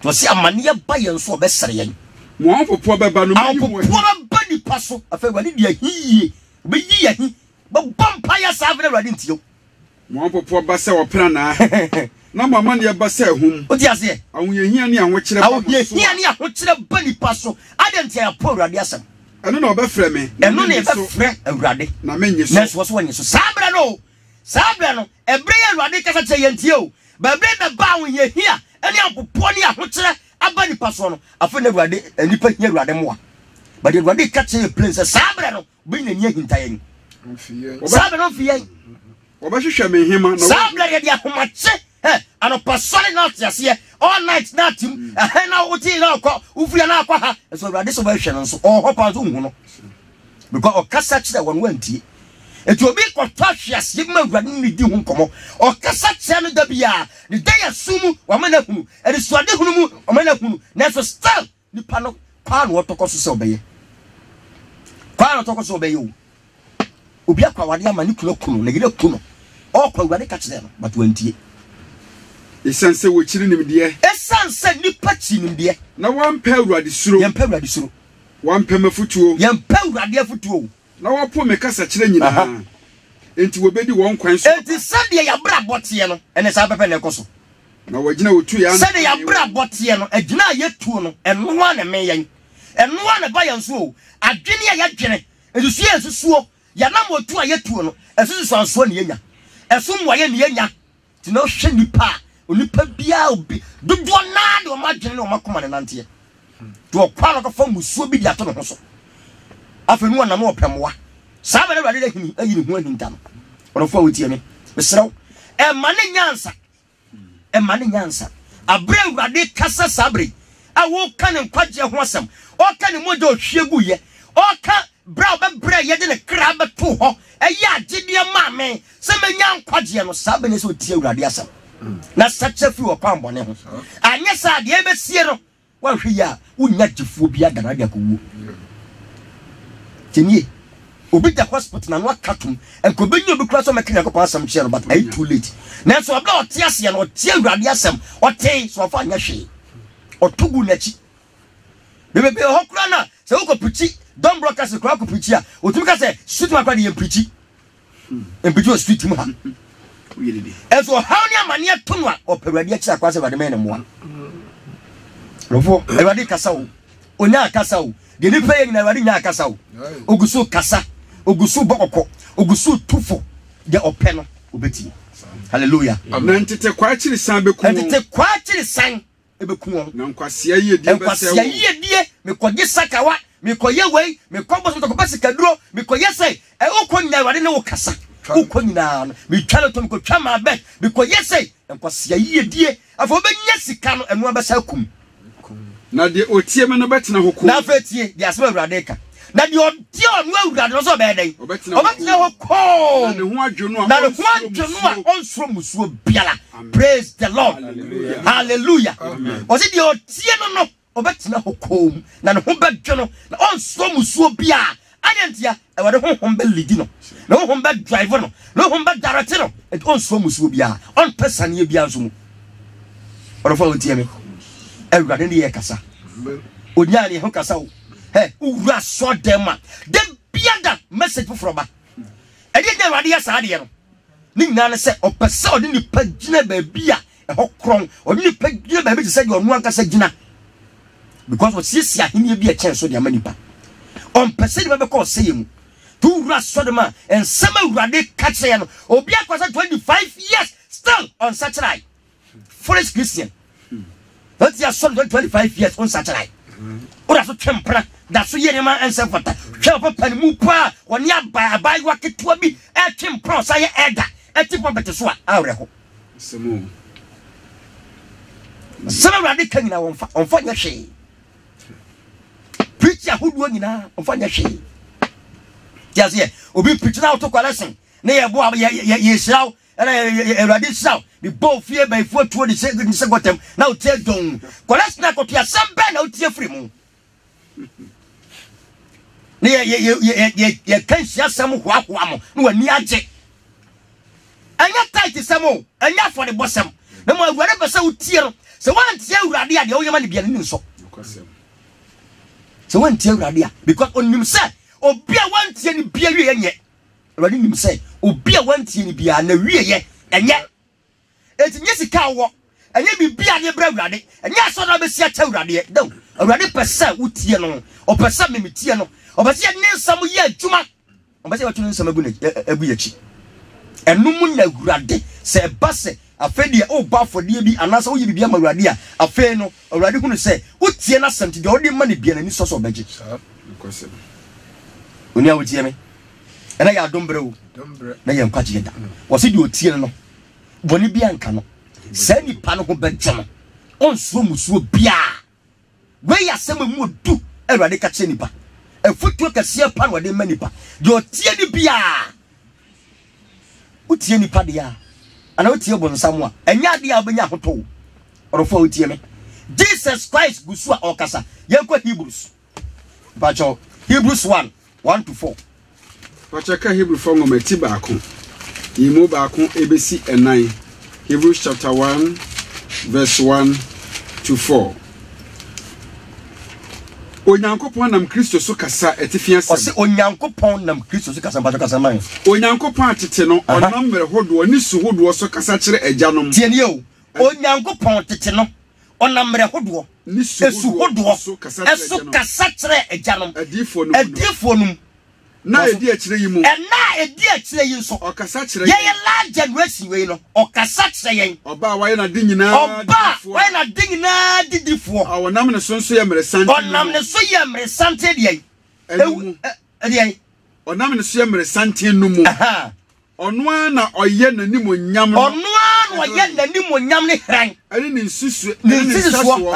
to se amane ya ba yen so obesere yen mo anpopo beba no mi mo ba ni paso afa Awurade dia hiye be yi ya hi ba bompa ya sa afede Awurade ntie mo anpopo ba se opra na na mama ne ba se hum o ti ase ahoyehia ne ahokyere ba ahoyehia ne ahokyere ba ni paso adentia ya po Awurade asem eno na obefrɛ me eno ne befrɛ Awurade na menye so neso so wanye so sabra no ebre ya Awurade kasa kye yentie o ba ebre be ba ahoyehia ene apopo ne ahokyere aba ni paso no afa na Awurade nipa hia Awurade moa ba de Awurade ka kye place sabra no bi na nya hintayen sabra no fiye obahwehwɛ me hema na sabra ya dia homache ano pasole na tiase all night na tim na wuti na akọ ufia na akọ ha so Awurade so ba hwe no so ho pa so hu no because o kasa kire won wantie eti obi ko twahwe ma Awurade ni di hu nkomo o kasa kire no da bia ne da ya sumu wa mana hunu e de suade hunu mu o mana hunu na so still ni pa no kwa no otoko so se obeye kwa no otoko so obeye o obi akwa wade ama ni kunu na gire kunu o kwa Awurade ka kire no but wantie esanse wo chiri nimde esanse nipa chi nimde na wampa Awurade suro yempa Awurade suro wampa mafutuo yempa Awurade afutuo na wapo me kasa kire nyina enti wobedi won kwan so enti sade ya bra botie no ene sa pepe na ekoso na wagina wotu ya sade ya bra botie no agina yetuo no eno a na meyen eno a na ba yanso o adwene ya yadwene esusu esusuo ya na motu a yetuo no esusu sanso ne yenya esum waye ne yenya ti na hwe nipa onipa bia obi dodo na de o madwene o makoma ne nante to kwa no ka fa musuo bi dia to no so afenu na no opemwa sa ba Awurade hini ayini hu ahinta no ono fa wotie me mesrew e mane nyansa abre Awurade kasa sabre a wo ka ne nkwaje ho asem o ka ne moja ohwiegu ye o ka bra ba bra ye de ne kra ba to ho eya agide ma me se menya nkwaje no sabe ne so tie Awurade asem na sacha fi wo kwambone ho anya sa de be sie no wa hwe ya unya gifuo bia dana de akowo tenie obi da hospital na no akatum enko benyo bi kura so mekenya ko pasam share but I too late na so abla ote ase no tie Awurade asem ote so fa anya hwe otugu nachi bebe ho kura na se wo ko pichi don broadcast kura ko pichi a otumi ka se street ma kwa de pichi empichi o street mu ha eso how ni amane to no a Awurade akira kwa se Awurade me ne moa rofo Awurade kasa o onya kasa o de ni pe yin na Awurade nya kasa o ogusu kasa ogusu bokoko ogusu tufo de ope no obeti hallelujah amen tete kwa chiri san beku tete kwa chiri san ebeku na nkwasia yie die me koje sakawa me koye wei me kobo so to kopasi kaduro me koye sei okonya Awurade ne wo kasa ukonyina me twale to me ko twa ma be me koye sei nkwasia yie die afo obenya sika no eno abesa kum na de otie me no betena hoko na fatie de asema Awurade ka na de otie onu Awurade no so be den obetena hoko na ne ho adwonu a onsoro musuo biala praise the Lord hallelujah osi de otie no obetena hoko na ne ho bedwo no na onsoro musuo bia ayentia e wade honhom be lead no na honhom be drive no na honhom be direct no et on so musuo bia on person ye bia nso mu orofo ontie me ewurade ne ye kasa onya ne ho kasa wo he ura so dem a dem bia da message for ba e de ewurade ya sa de no ni nyane se opese odi ni pagina ba bia e ho kron odi ni pagina ba bi se de onu anka se gina because what sisi ahini bi a chance so de amanipa on pese de be ko se yemu tu ra so de ma en sama urade catch ya no obi akwasa 25 years still on satellite foolish Christian that's ya so 25 years on satellite ora so twempra da so ye ma ense fata hwe papa ni mu pa woni abai wa ketua bi e twempra so ye eda e tipo bete so a awre ho semo sama urade kan na wonfa nya hwe preacher hudu nyina wonfa nya hwe just here obi preach na to lesson na ye bo ye shiraw na urade shiraw bi bo fie by fo tuo de se gotem na o tie don lesson na ko tia sambe na o tie free mu na ye kan sia sam hoahoa mo na wani age anya tight samo anya for the bossam na mo urade pese o tie no se wan tie urade a de o yema ne bia ne nso se wan tie urade a because onim se obi a wantie ni bia wie yenye urade nim se obi a wantie ni bia na wie ye enye etinye sika wo enye bibia ne bra urade enye so na be sia cha urade do urade pese utie no o pese memetie no o pese ne nsam ye adwuma o pese watu nsam abu yachi enum na urade se base afedi o ba fodie bi anasa wo ye bibia ma urade a afe no urade hunu se utie na santi de odi ma ne bia na ni so beji oni a wotie me ena ya dombre wo na ye nkwache yeda wo se di otie no boni bia nka no sa ni pa no ho bejo no on so musuo bia we ya sema mu odu urade ka che nipa efutu kase pa no de manipa de otie ni bia utie nipa de ya ana utie bonsam a enya de a benya hoto orofo utie me Jesus Christ gusu a okasa yenko Hebrews bacho Hebrews 1:1-4 Pachaka Hebrew for ngometi baako yimu baako ebesi 9 Hebrews chapter 1 verse 1-4 Onyankopon nam Kristo so kasa etifia sem Ose Onyankopon nam Kristo so kasa bacho kasa man Onyankopon atete no onam mere hodo ni su hodo so kasa kire agyanom tieni o Onyankopon tete no onam mere hodo ni su hodo so kasa kire agyanom adifo num na edi akire yi mu na edi akire yi nso okasa kire ye la generation we no okasa kire yen oba waye na di nyina oba waye na di nyina didifo awonam ne sonso ye mere sante onam ne so ye mere sante de yen yen onam ne so ye mere sante no mu ono na oye nanim onyam no ono na oye nanim onyam ne hran ani ne nsusu ne saso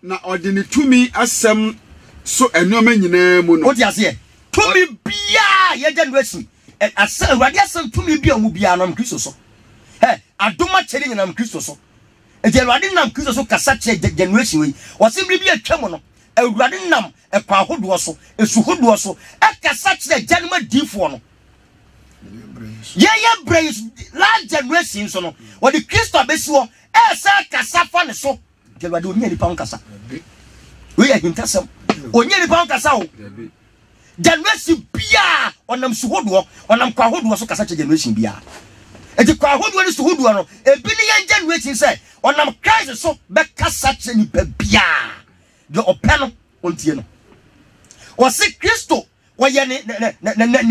na ode ne tumi asem so enoma nyina mu no odi ase tumi bia ye generation asa urade asem tumi bia mu bia no Kristo so adoma cheri nyina Kristo so urade nam Kristo so kasa che generation we wasimri bia twam no urade nam ekwa hodo so esu hodo so kasa che januma difo no ye brains large generation so no what the Kristo abesi wo esa kasa fa ne so urade onya ni pa kasa we ya hintasem onya ni pa kasa o generation bia onam su hodo onam kwa hodo so kasa che generation bia eti kwa hodo ni su hodo no ebi ni yan generation say onam Christ so be kasa che ni bia de openo ontie no o se Kristo woye ne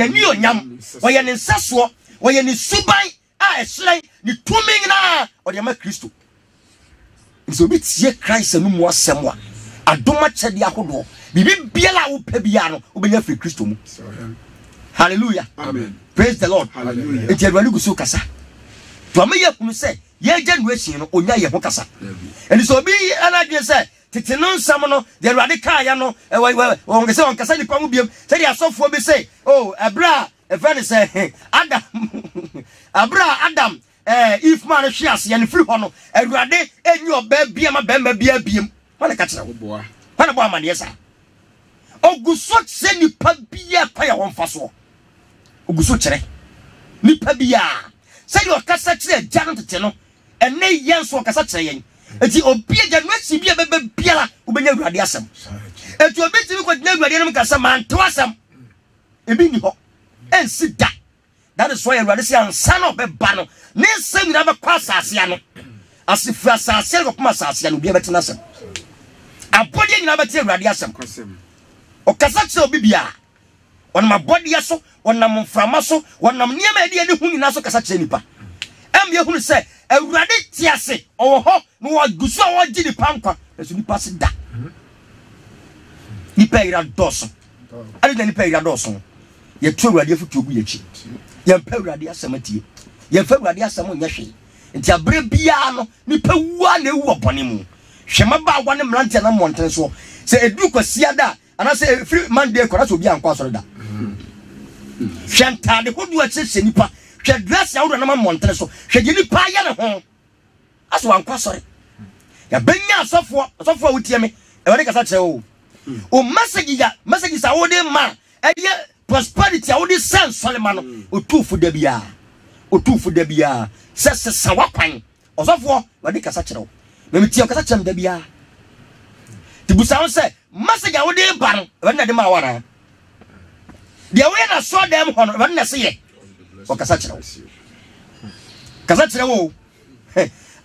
ni onyam woye ne nsaso woye ne suban a eslen ni tumi na o de ma Kristo nso bi tie Christ no mu asem a adoma chede ahodo bibi biala wo pa bia no obenya free Kristo mu hallelujah amen praise the Lord hallelujah eti adwale guso kasa to amaye kunu se ye generation no onya ye ho kasa eni so bi anadwe se tete no nsam no de awade ka ya no won kese on kasa nipa mu biem se de asofo bi se oh abra e fa ne se Adam if man hwiase ye ne free ho no awade enyi oba bia ma ba bia biem wala ka kira wo boa wala boa ma ne sa oguso se nipa bia kwa ya wonfa so oguso kire nipa bia se yo kasa kire agya no tete no ene yen so kasa kire yen enti obi agya no asi bia bebe biala ubenya Awurade asem enti obi timi ko dina Awurade no kasa man to asem ebi ni ho ensi da. That is why Awurade say ansa no be ba no ne nsem na be kwa asase ano asifu asase ko kuma asase ano bia betena asem abodi nyina beti Awurade asem okasa kire obi bia wonam abodi so wonam mframa so wonam niam ade ade hu nyina so kasa kire nipa em ye hunu say Awurade tiase owo ho no wagusu a wagi nipa nkwa eso nipa se da nipa ira doso ade na nipa ira doso ye tu Awurade afutu ogu yechi ye mpa Awurade asamati ye fa Awurade asam nya hwe nti abre bia no nipa wuwa na ewu obone mu hwema ba wa ne mrante na monten so se edu kwasia da ana se free Monday kora so bi ankwa so da hwenta de hodu a se nipa hwe dress ya wo na ma monten so hwe de nipa ya ne ho aso ankwa so ya benya asofo wutie me e wode kasa kire o message sa wo de ma eye prosperity a wo de sense solema no otufu da bia se wakwan osofo wode kasa kire o me tie kasa kire da bia tibusa won se message a wo de ba no wode na de ma wara de we na so dem ho no wode na se ye o kasa kire wo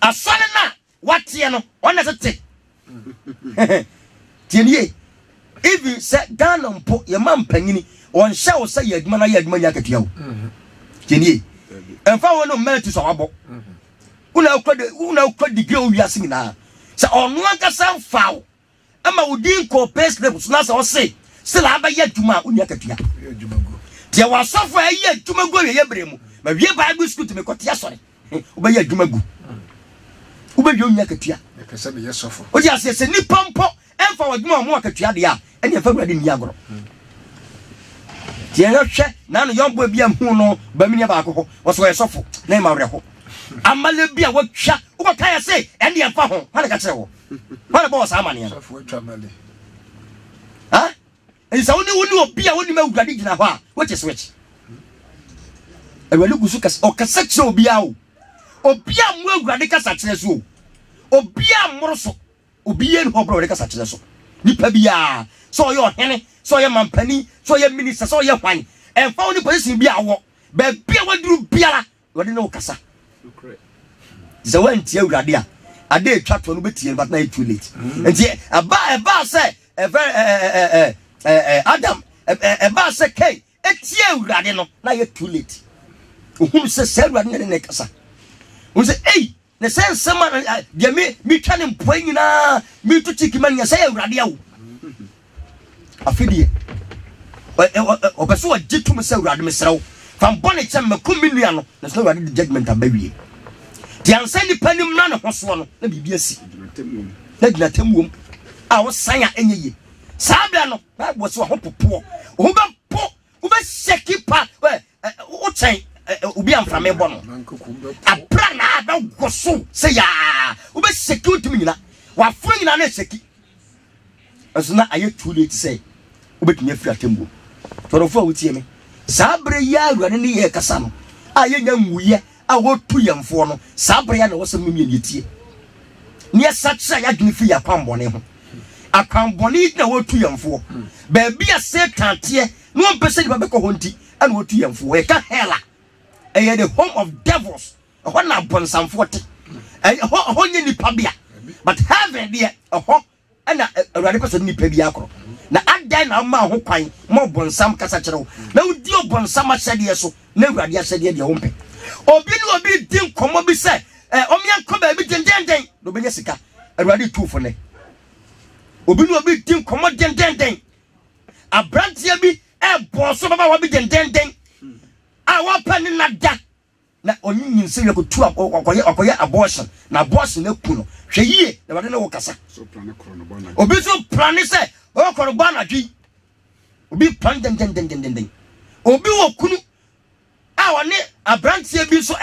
asane na watie no wona se te tienie even se Ghana mpo ye mampanyini on sha wo se ye aduma na ye aduma nya katua wo tienie emfa wo no melt so wabo una ukwa degree o wiase nyina se onu ankasa mfawo ama wodin ko payslip so na se wo se la ba ye aduma unya katua tie wasofo ye aduma go ye bremu ma wie Bible school to me kotia sore wo ba ye aduma gu ubedwo nya katua pese be yesofo o dia se ni pampo emfa wadwuma mo akatua de a ene fa Awurade ni agoro tie na hwe na no yombo bia hu no ba minia ba akoko wo so yesofo na ma wre ho amale bia wo twa wo ka ya se ene ya fa ho ha ka kire wo ha ba wo sa amane yesofo atwa male ha ensa woni obi a woni ma Awurade gina ho a wo che switch Awurade gusu kas o kasa kire obi a o obi a mu Awurade kasa kire so obi a moroso obi en ho bro Awurade kasa kire so nipa bia so yo hene so ye mampani so ye minister so ye hwan emfa woni position bia wo ba bia waduru biara Awurade no kasa zawanti Awurade a ade etwa to no betie but na it too late enti eba say Adam eba say kai etie Awurade no na ye too late ohun se Awurade ne kasa ohun se ne sense man de me twa ne mpo nyina me to chiki man nya say Awurade awo afidie obeso agitu me say Awurade me serew fam bone chem makum nua no na say Awurade the judgment abawie di ansa ni panim na ne hoso no na bibia si na gina tamuom a wo san a enye sabia no na wo so ho popo wo ba po wo ba sheki pa wo chen ubi amframe bo no apra na da goso se ya wo be seki utimi nyina wa fo nyina na seki aso na aye too late say wo betumi afiri atembo torofo a wutie me sabre ya Awurade ne ye kasa no aye nya nwuye a wo tu yemfo no sabre ya na wo sem mie tie ne sacha ya dwene fi akwambone ho akwambone na wo tu yemfo ba bia Satan tie no pese ni ba beko honti ana wo tu yemfo e ka hela the home of devils. What na bonsam forte. Honye ni pabia. But heaven there and a radical ni pabia akro. Na adai na ma ho kwan mo bonsam kasa kire. Na udi obonsam asede so na Awurade asede de hompe. Obi din komo bi se omia ko ba bi denden no benya sika. Awurade tu fo ne. Obi din komo denden. Abrantia bi bonso baba wa bi denden. Awa pani na da na onyin nse ye ko tu akoye abortion na abortion na ku no hwe yie na wade na wo kasa so plan kro no bona obi so plan se o kro bona dwi obi plan den obi wo kunu a wone abrantie bi so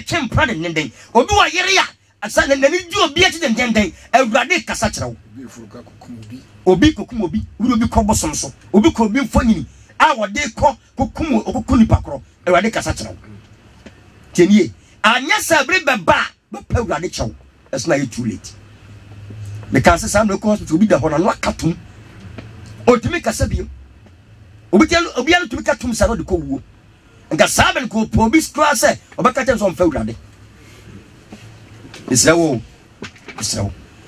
chempra den obi wo yere ya asa na ni di obi ati den Awurade kasa kire wo obi furuka kokum obi obi kokum obi wuro bi ko bosom so obi ko obi mfonini a wode ko kokum okukuni pakro Awurade kasa kyerɛ tenie anya sabre beba bepa Awurade kyɛw it's not too late because some no hospital obi da ho na no akatum otumi kasa bi obi alo tumi katum sa no de ko wuo nka sabe ko obi stra se obaka kyɛn so mfa Awurade Israel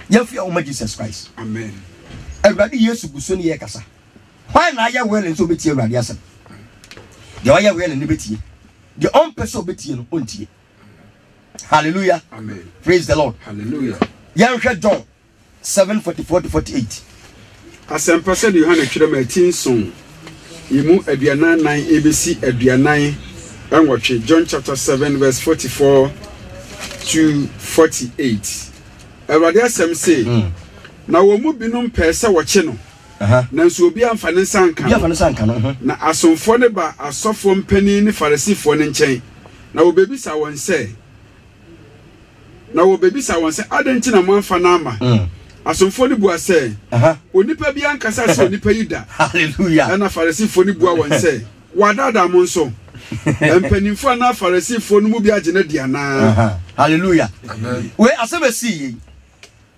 Yafia o Jesus Christ. Amen. Everybody Yesu guso ni ye kasa. Why na ya well nso beti Awurade asem. De wa ya well ni beti. The on person beti no ontie. Hallelujah. Amen. Praise the Lord. Hallelujah. Yanhwe John 7:44 to 48. Asempa se de Yohana twere 18 son. Yimu aduanan nan ebesi aduanan enwotwe John chapter 7 verse 44 to 48. Awurade asem say na wo mu binum pese wo kye no nanso obi amfa ne sanka no na asomfo ne ba asofo mpani ne farisifo ne nkyɛn na wo bebisa won se adanti na manfa na ama asomfo ne bua se onipa bi ankasa se onipa yuda hallelujah na farisifo ne bua won se wadada mo nso empanimfo na farisifo no mu bi agye na diana hallelujah amen we asebesi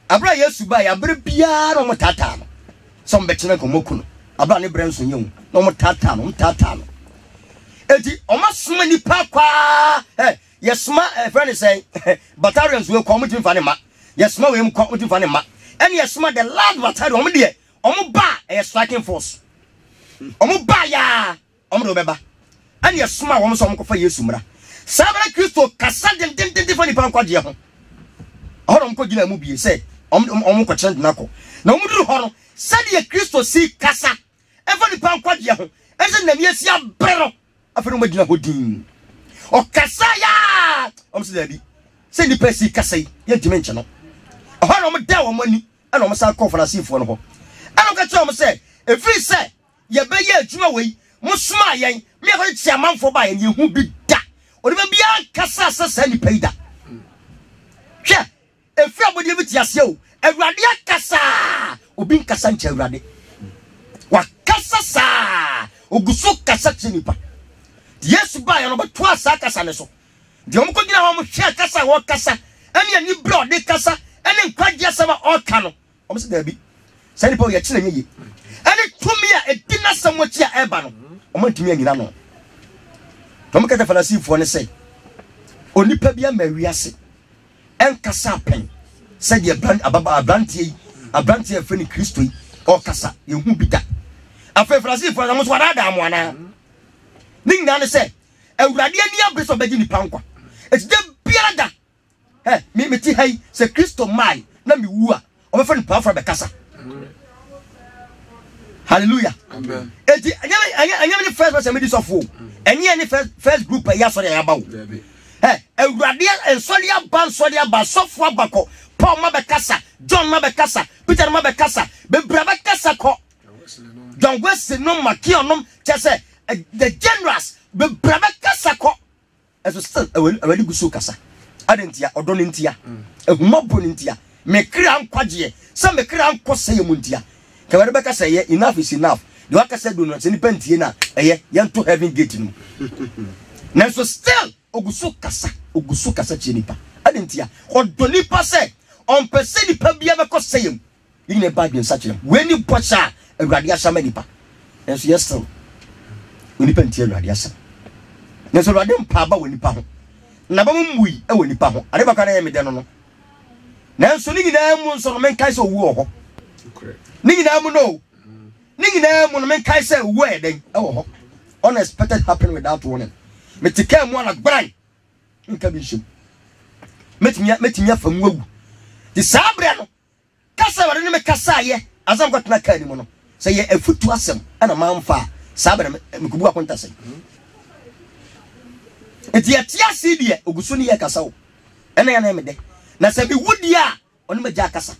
abra Yesu ba ya bre bia no motata no som betena ko mokuno abra ne brenso nyem no motata no eti omasoma nipa kwa yesma friend say battalions we come to fane ma yesma we come to fane ma and yesma the last battalion om de om ba striking force om ba ya om do beba and yesma om so om ko fa Yesu mra sabra Kristo kasa den fane pa kwa je ho horom ko gina mu bie say om ko chen na ko na om duru ho no sade Kristo si kasa e fane pa kwa je ho e se na mi esi abero afero ma gina ho din o kasa ya om se dabi se ni pesi kasa ye dimension no ho na om da wo mani e na om sa conference fo no ho e no ka che om se e free se ye be ye adwuma wei mo soma yen me ko ti amanfo ba yen ye hu bi da o de be ya kasa sa ni peida hwe e free abodi bi ti ase o Awurade akasa obi nkasa nche Awurade wa kasa sa oguso kasa chinipa Yesu ba ya no beto asa kasa ne so de omko gina ho mo hwe kasa wo kasa ene ani bro de kasa ene nkwaje sama o ka no om se da bi sani pa ye kire nyeye ene tumi a edina samochi a eba no om ntumi anyina no to mo ka falasifo ne sei onipa bia mawiase enkasa pen se de abrantie feni Kristo yi o kasa ye hu bida afa falasifo na mo so wada mo ana ninga ne se Awurade ani abeso begi ni pankwa eti de biada me ti hai se Kristo mai na mi wu a o be fa ni pafra be kasa hallelujah amen eti anya me first person me di sofo enye ni first group ya so ya bawo Awurade ensori aba sofo abako Paul ma be kasa John ma be kasa Peter ma be kasa be bra be kasa ko John Wesley no makionom chese the generals be braba kasa ko eso still awali gusu kasa adentia odono ntia ehumabo ntia me kra nkwaje se me kra nkose ye muntia ka were be kasa ye enough is enough de wakasa do no se ni pantie na eye yanto heaven gate no na so still ogusu kasa chinipa adentia odono pa se on pese ni pa bia be kose ye yin ba bi nsa kire we ni bocha Awurade asama nipa enso yes still onipa ntie Awurade asem na so Awurade mpa ba wonipa ho na ba mumui e wonipa ho ade baka na ye mede no na so ni nyina mu nso no menkai se owu ho ni nyina mu no ni nyina mu no menkai se owu eden e wo ho unexpected happen without warning metika mu ana gbran nka bi shim metimia fam wawu di sabre no kasa ware ne me kasa ye azam kwatna ka ni mu no se ye afutu asem ana manfa sabre me kubu akonta se eti atia sidie oguso ni ye kasa wo ena ya na me de na se bi wudi a onu me ja kasa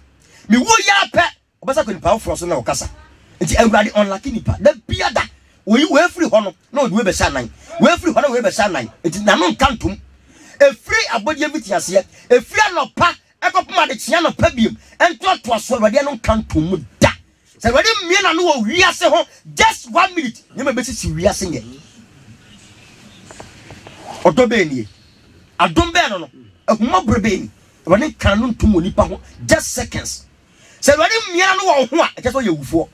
mi wo ya pe obasa ko ni pa fro so na o kasa eti Awurade onlucky nipa da biada we free ho no na odi we be sha nan we free ho na we be sha nan eti na no nkantum e free abodie bitiase e free anopa ekopuma de chia no pa biem ento to aso Awurade no nkantum da Say we dey mia na no we ase ho just 1 minute. Nyema be sisi we ase nye. Odo be ni. Adom be no no. Ehuma bre be ni. We dey kan no ntum onipa ho just seconds. Say we dey mia na no ho a, e just ye wufo.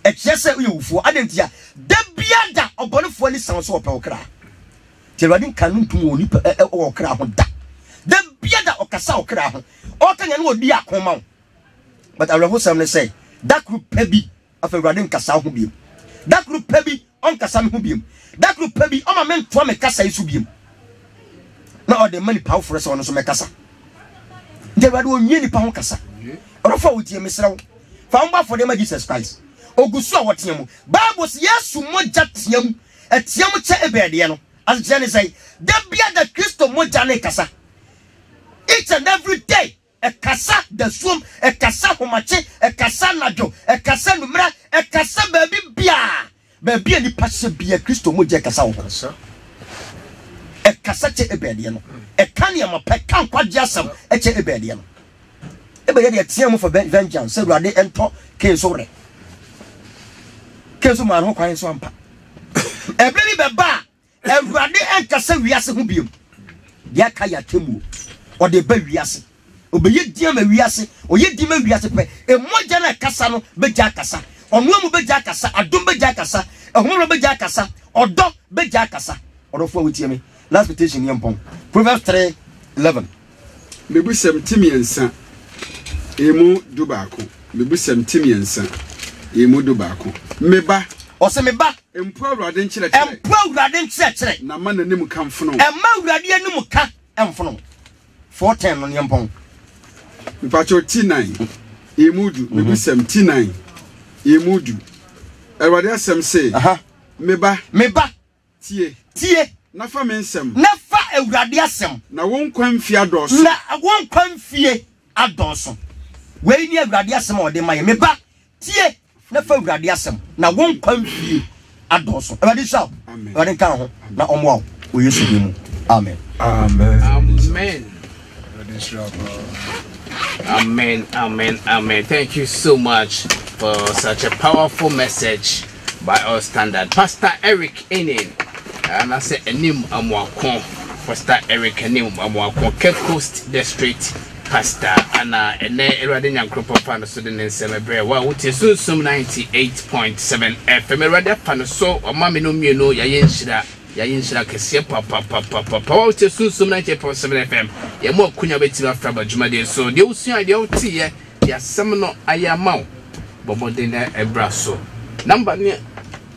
E just say ye wufo. Adentia. Da biada obonefo ni san so ope okra. Say we dey kan no ntum onipa okra ho da. Da biada okasa okra ho. O kan ye no odi akoma. But I will say that group pebi of a radin kasa ho biem. That group pebi on kasa ho biem. That group pebi on my men to me kasa isu biem. Na all the money powerful so on so me kasa. They were do nyi ni pa ho kasa. Oro fa wotie mesrawo. Fa mba for them Jesus Christ. Ogusu a wotie mu. Bible say Yesu moja tiam. Etiam che ebede no. As Jenny say, there be the Christo moja ne kasa. Each and every day. E kasa de sum, e kasa homache, e kasa najo, e kasa numra, e kasa baby bia. Baby ni passe bia Christo moja kasa ho. E kasa che ebede no. E kan ya mape kan kwaje asam e che ebede no. Ebede de tiam for vengeance, say rade ento ke so re. Ke so man ho kwan so ampa. Ebele be ba, e rade en kasa wiase ho biom. Ya ka ya temu. O de ba wiase. Obeye diam awiase oye dim awiase pe e moja na kasa no beja kasa onu amu beja kasa adom beja kasa ehumro beja kasa odo beja kasa odofo wetie me last petition yempon Proverbs 3:11 mebusem timiensa emu dubako mebusem timiensa emu dubako meba o se meba empo awrade nkyere na ma nanim kamfono emma awrade anim ka emfono 4:10 no yempon Mpacho T9 Emudu mebusem T9 Emudu Erwade asem say meba tie na fa mensem na fa awrade asem na won kwanfie adoso we ni awrade asem o de maye meba tie na fa awrade asem na won kwanfie adoso awrade sha awrade kan ho na omwo o Yesu bi mu amen Amen. Thank you so much for such a powerful message by our standard. Pastor Eric Enin. And I say Enim Amwakon. Pastor Eric Enim Amwakon. Cape Coast District Pastor. And Eradin Yankropo Panasodin and Semebre. Well, which is Sunsum 98.7 FM. Erada Panaso or Mamino Muno Yayin Shida. Yayin Shida Kessia Papa. Which is Sunsum 98.7 FM. Yamo Kunya Betina Fraba Jumade. So the Ocean idea tea. Ya Samano Ayamau. Bobodina Ebraso. Number near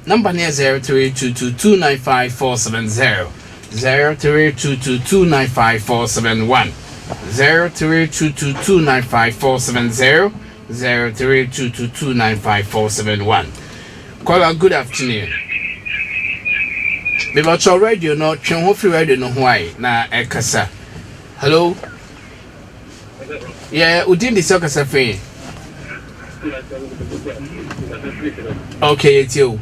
0322295470 0322295471 0322295470 0322295471. Call good afternoon. Because your radio no Chenhofi radio no why na ekasa. Hello. Yeah, udin di sokasa fe. Okay, it's you.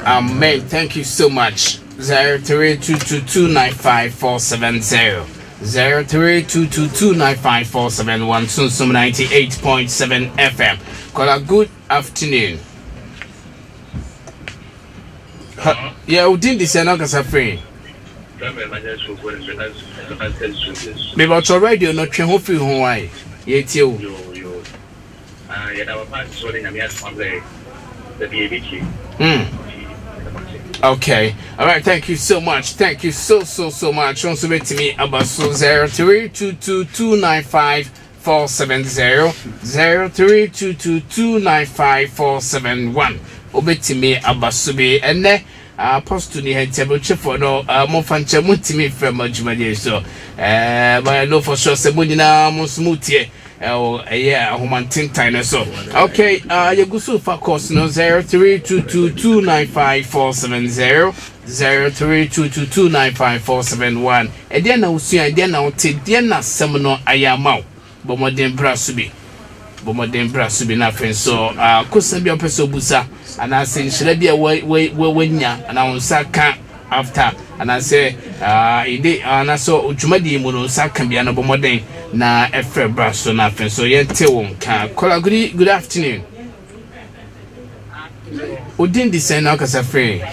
Amen. Thank you so much. 0322295470 0322295471 Sunsum 98.7 FM. Call a good afternoon. Yeah, we didn't decide not as a free. But your radio not train hopefully Hawaii. Yet you. Okay. All right. Thank you so much. Thank you so much. Also, wait to me about 0322295470 0322295471. Obeti me abasubi ene apostle ni hentable chefo no mo fanche mutimi from adwumade so but I know for sure se mo nyina mo smutie yeah, human time so. Okay, you go so for course no 0322295470 0322295471. And then now see, and then now take then na seminal ayamau. Bomodem brasubi. Bomodem brasubi na friend so kusan bi opeso busa and I say shall be a way and I will can after and I say ide and I saw Jumadi Muno Sakan be an bomodem na efe braso na friend so yente won kan kola good afternoon. Odin design now kasa free.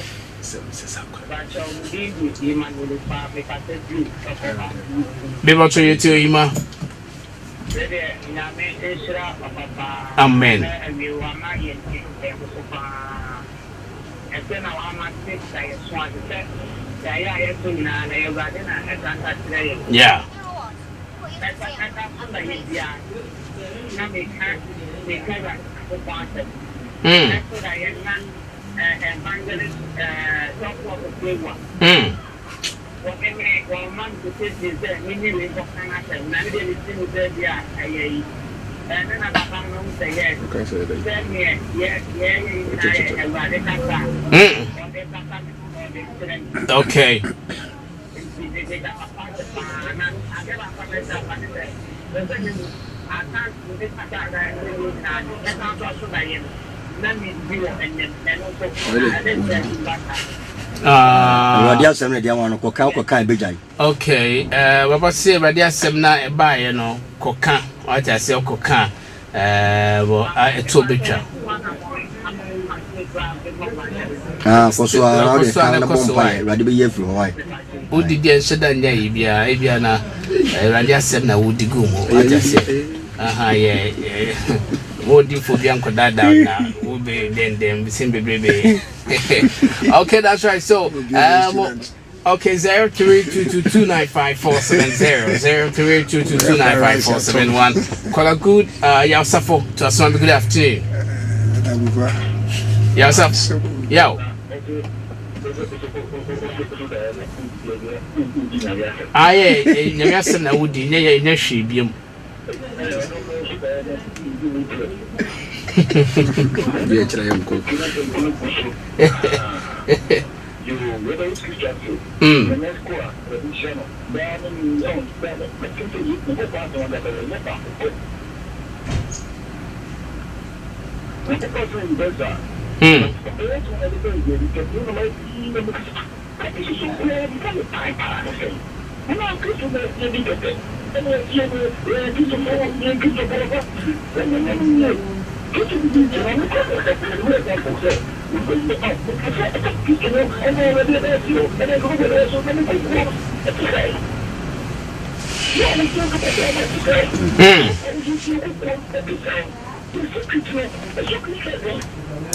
Beba to you to Ima. Amen. Yeah. Okay. Okay, Baba say Radia Semna a buy no coca, what I say coca, a two bitra. For so I rather be here from why. Who did you say that? Ibiana Radia Semna would go, what I say. Yeah. What do you for Bianco that down now? Will be then same baby. Okay, that's right. So, okay, 0322295470 0322295471. Call a good Yasafo to us on good afternoon. Yasaf, yo. Aye, Yasan, I would in your sheep.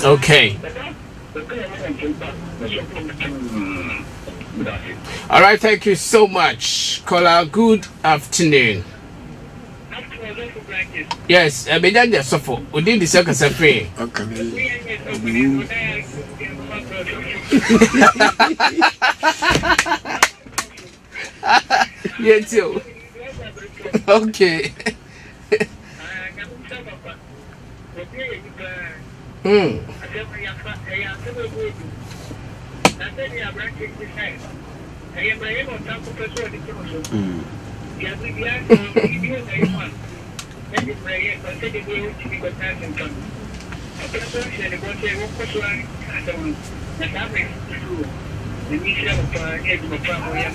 Okay. All right, thank you so much. Caller, good afternoon. Yes, I mean, that's so within the circus of free. Yeah, too. Okay.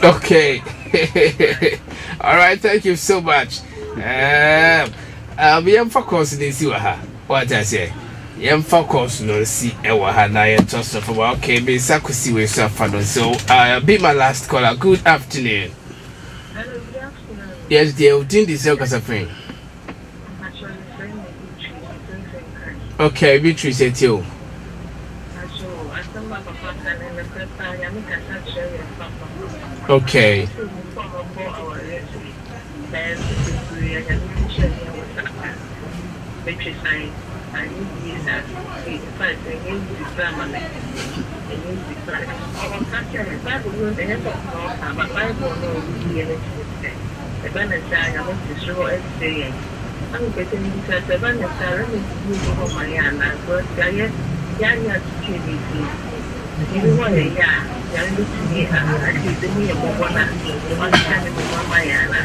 Okay. All right, thank you so much. We have focus this what I say. Yem focus no see ewa na ye toss of okay be sakusi we so so be my last caller. Good afternoon. Hello, good afternoon. Yes, dear, within the cell friend. Okay, Beatrice said you. Okay. I'm getting into a seven and seven for my Anna, but I am you want a yard, young to me, I did me a mobile, one time with my Anna.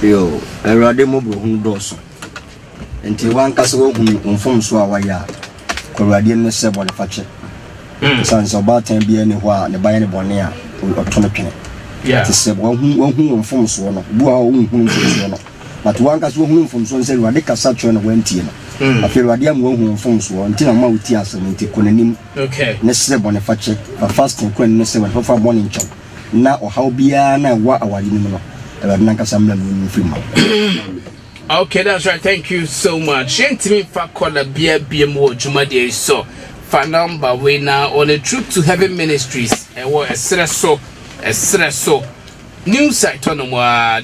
Yo, a radical doors. Until one castle informs our yard, Corradian Seb on the Fatcher. Sons of Barton be anywhere, the Bayani Bonia or Tonopin. Yeah, to say one who informs one, who but one castle who from Sonse Radical Saturn went in. I feel Radium who informs one until I'm out here and take Conanim. Okay, necessary on the Fatcher, a fasting queen, necessary for morning chop. Now, or how be what our union. Okay, that's right. Thank you so much. Gentlemen, for calling BMO Jumadi so for number we now on the Truth to Heaven Ministries and what a stresso new site on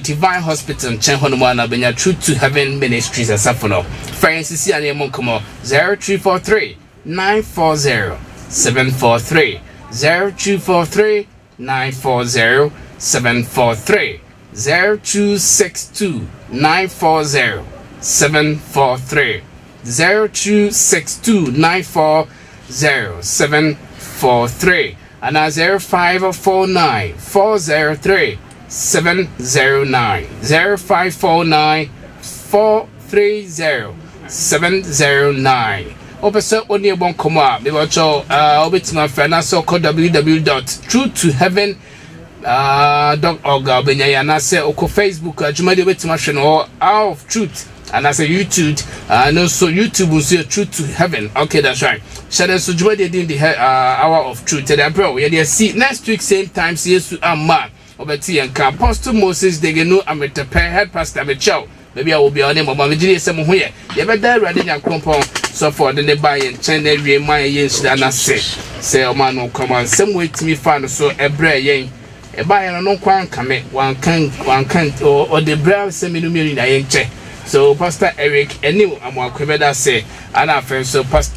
Divine Hospital Chenhonwana Benya Truth to Heaven Ministries as Safono. Francis Yanemonkomo 0343 940 743 0243 940 743 0262 940 743 0262 940 743 and 0549 403 709 0549 430 709. Opposite only a bon comma. They were told obitima financial code www.truthtoheaven.org. Benyana say oko Facebook Jumadi obitima channel Hour of Truth. And I say YouTube, and also YouTube will say Truth to Heaven. Okay, that's right. Shadow so Jumadi doing the Hour of Truth. Today, bro, we see next week same time. See you man. Obeti and Apostle Moses they get no Amrita head pastor Michel. Maybe I will be on him. Mama Virginia some here. You better ready and compound. So for the buy and China my yes and I say oh man no come on some way to me find so a bray yen a buy and no one can't or the brow semi million I check. So Pastor Eric and new I'm what say and I feel so Pastor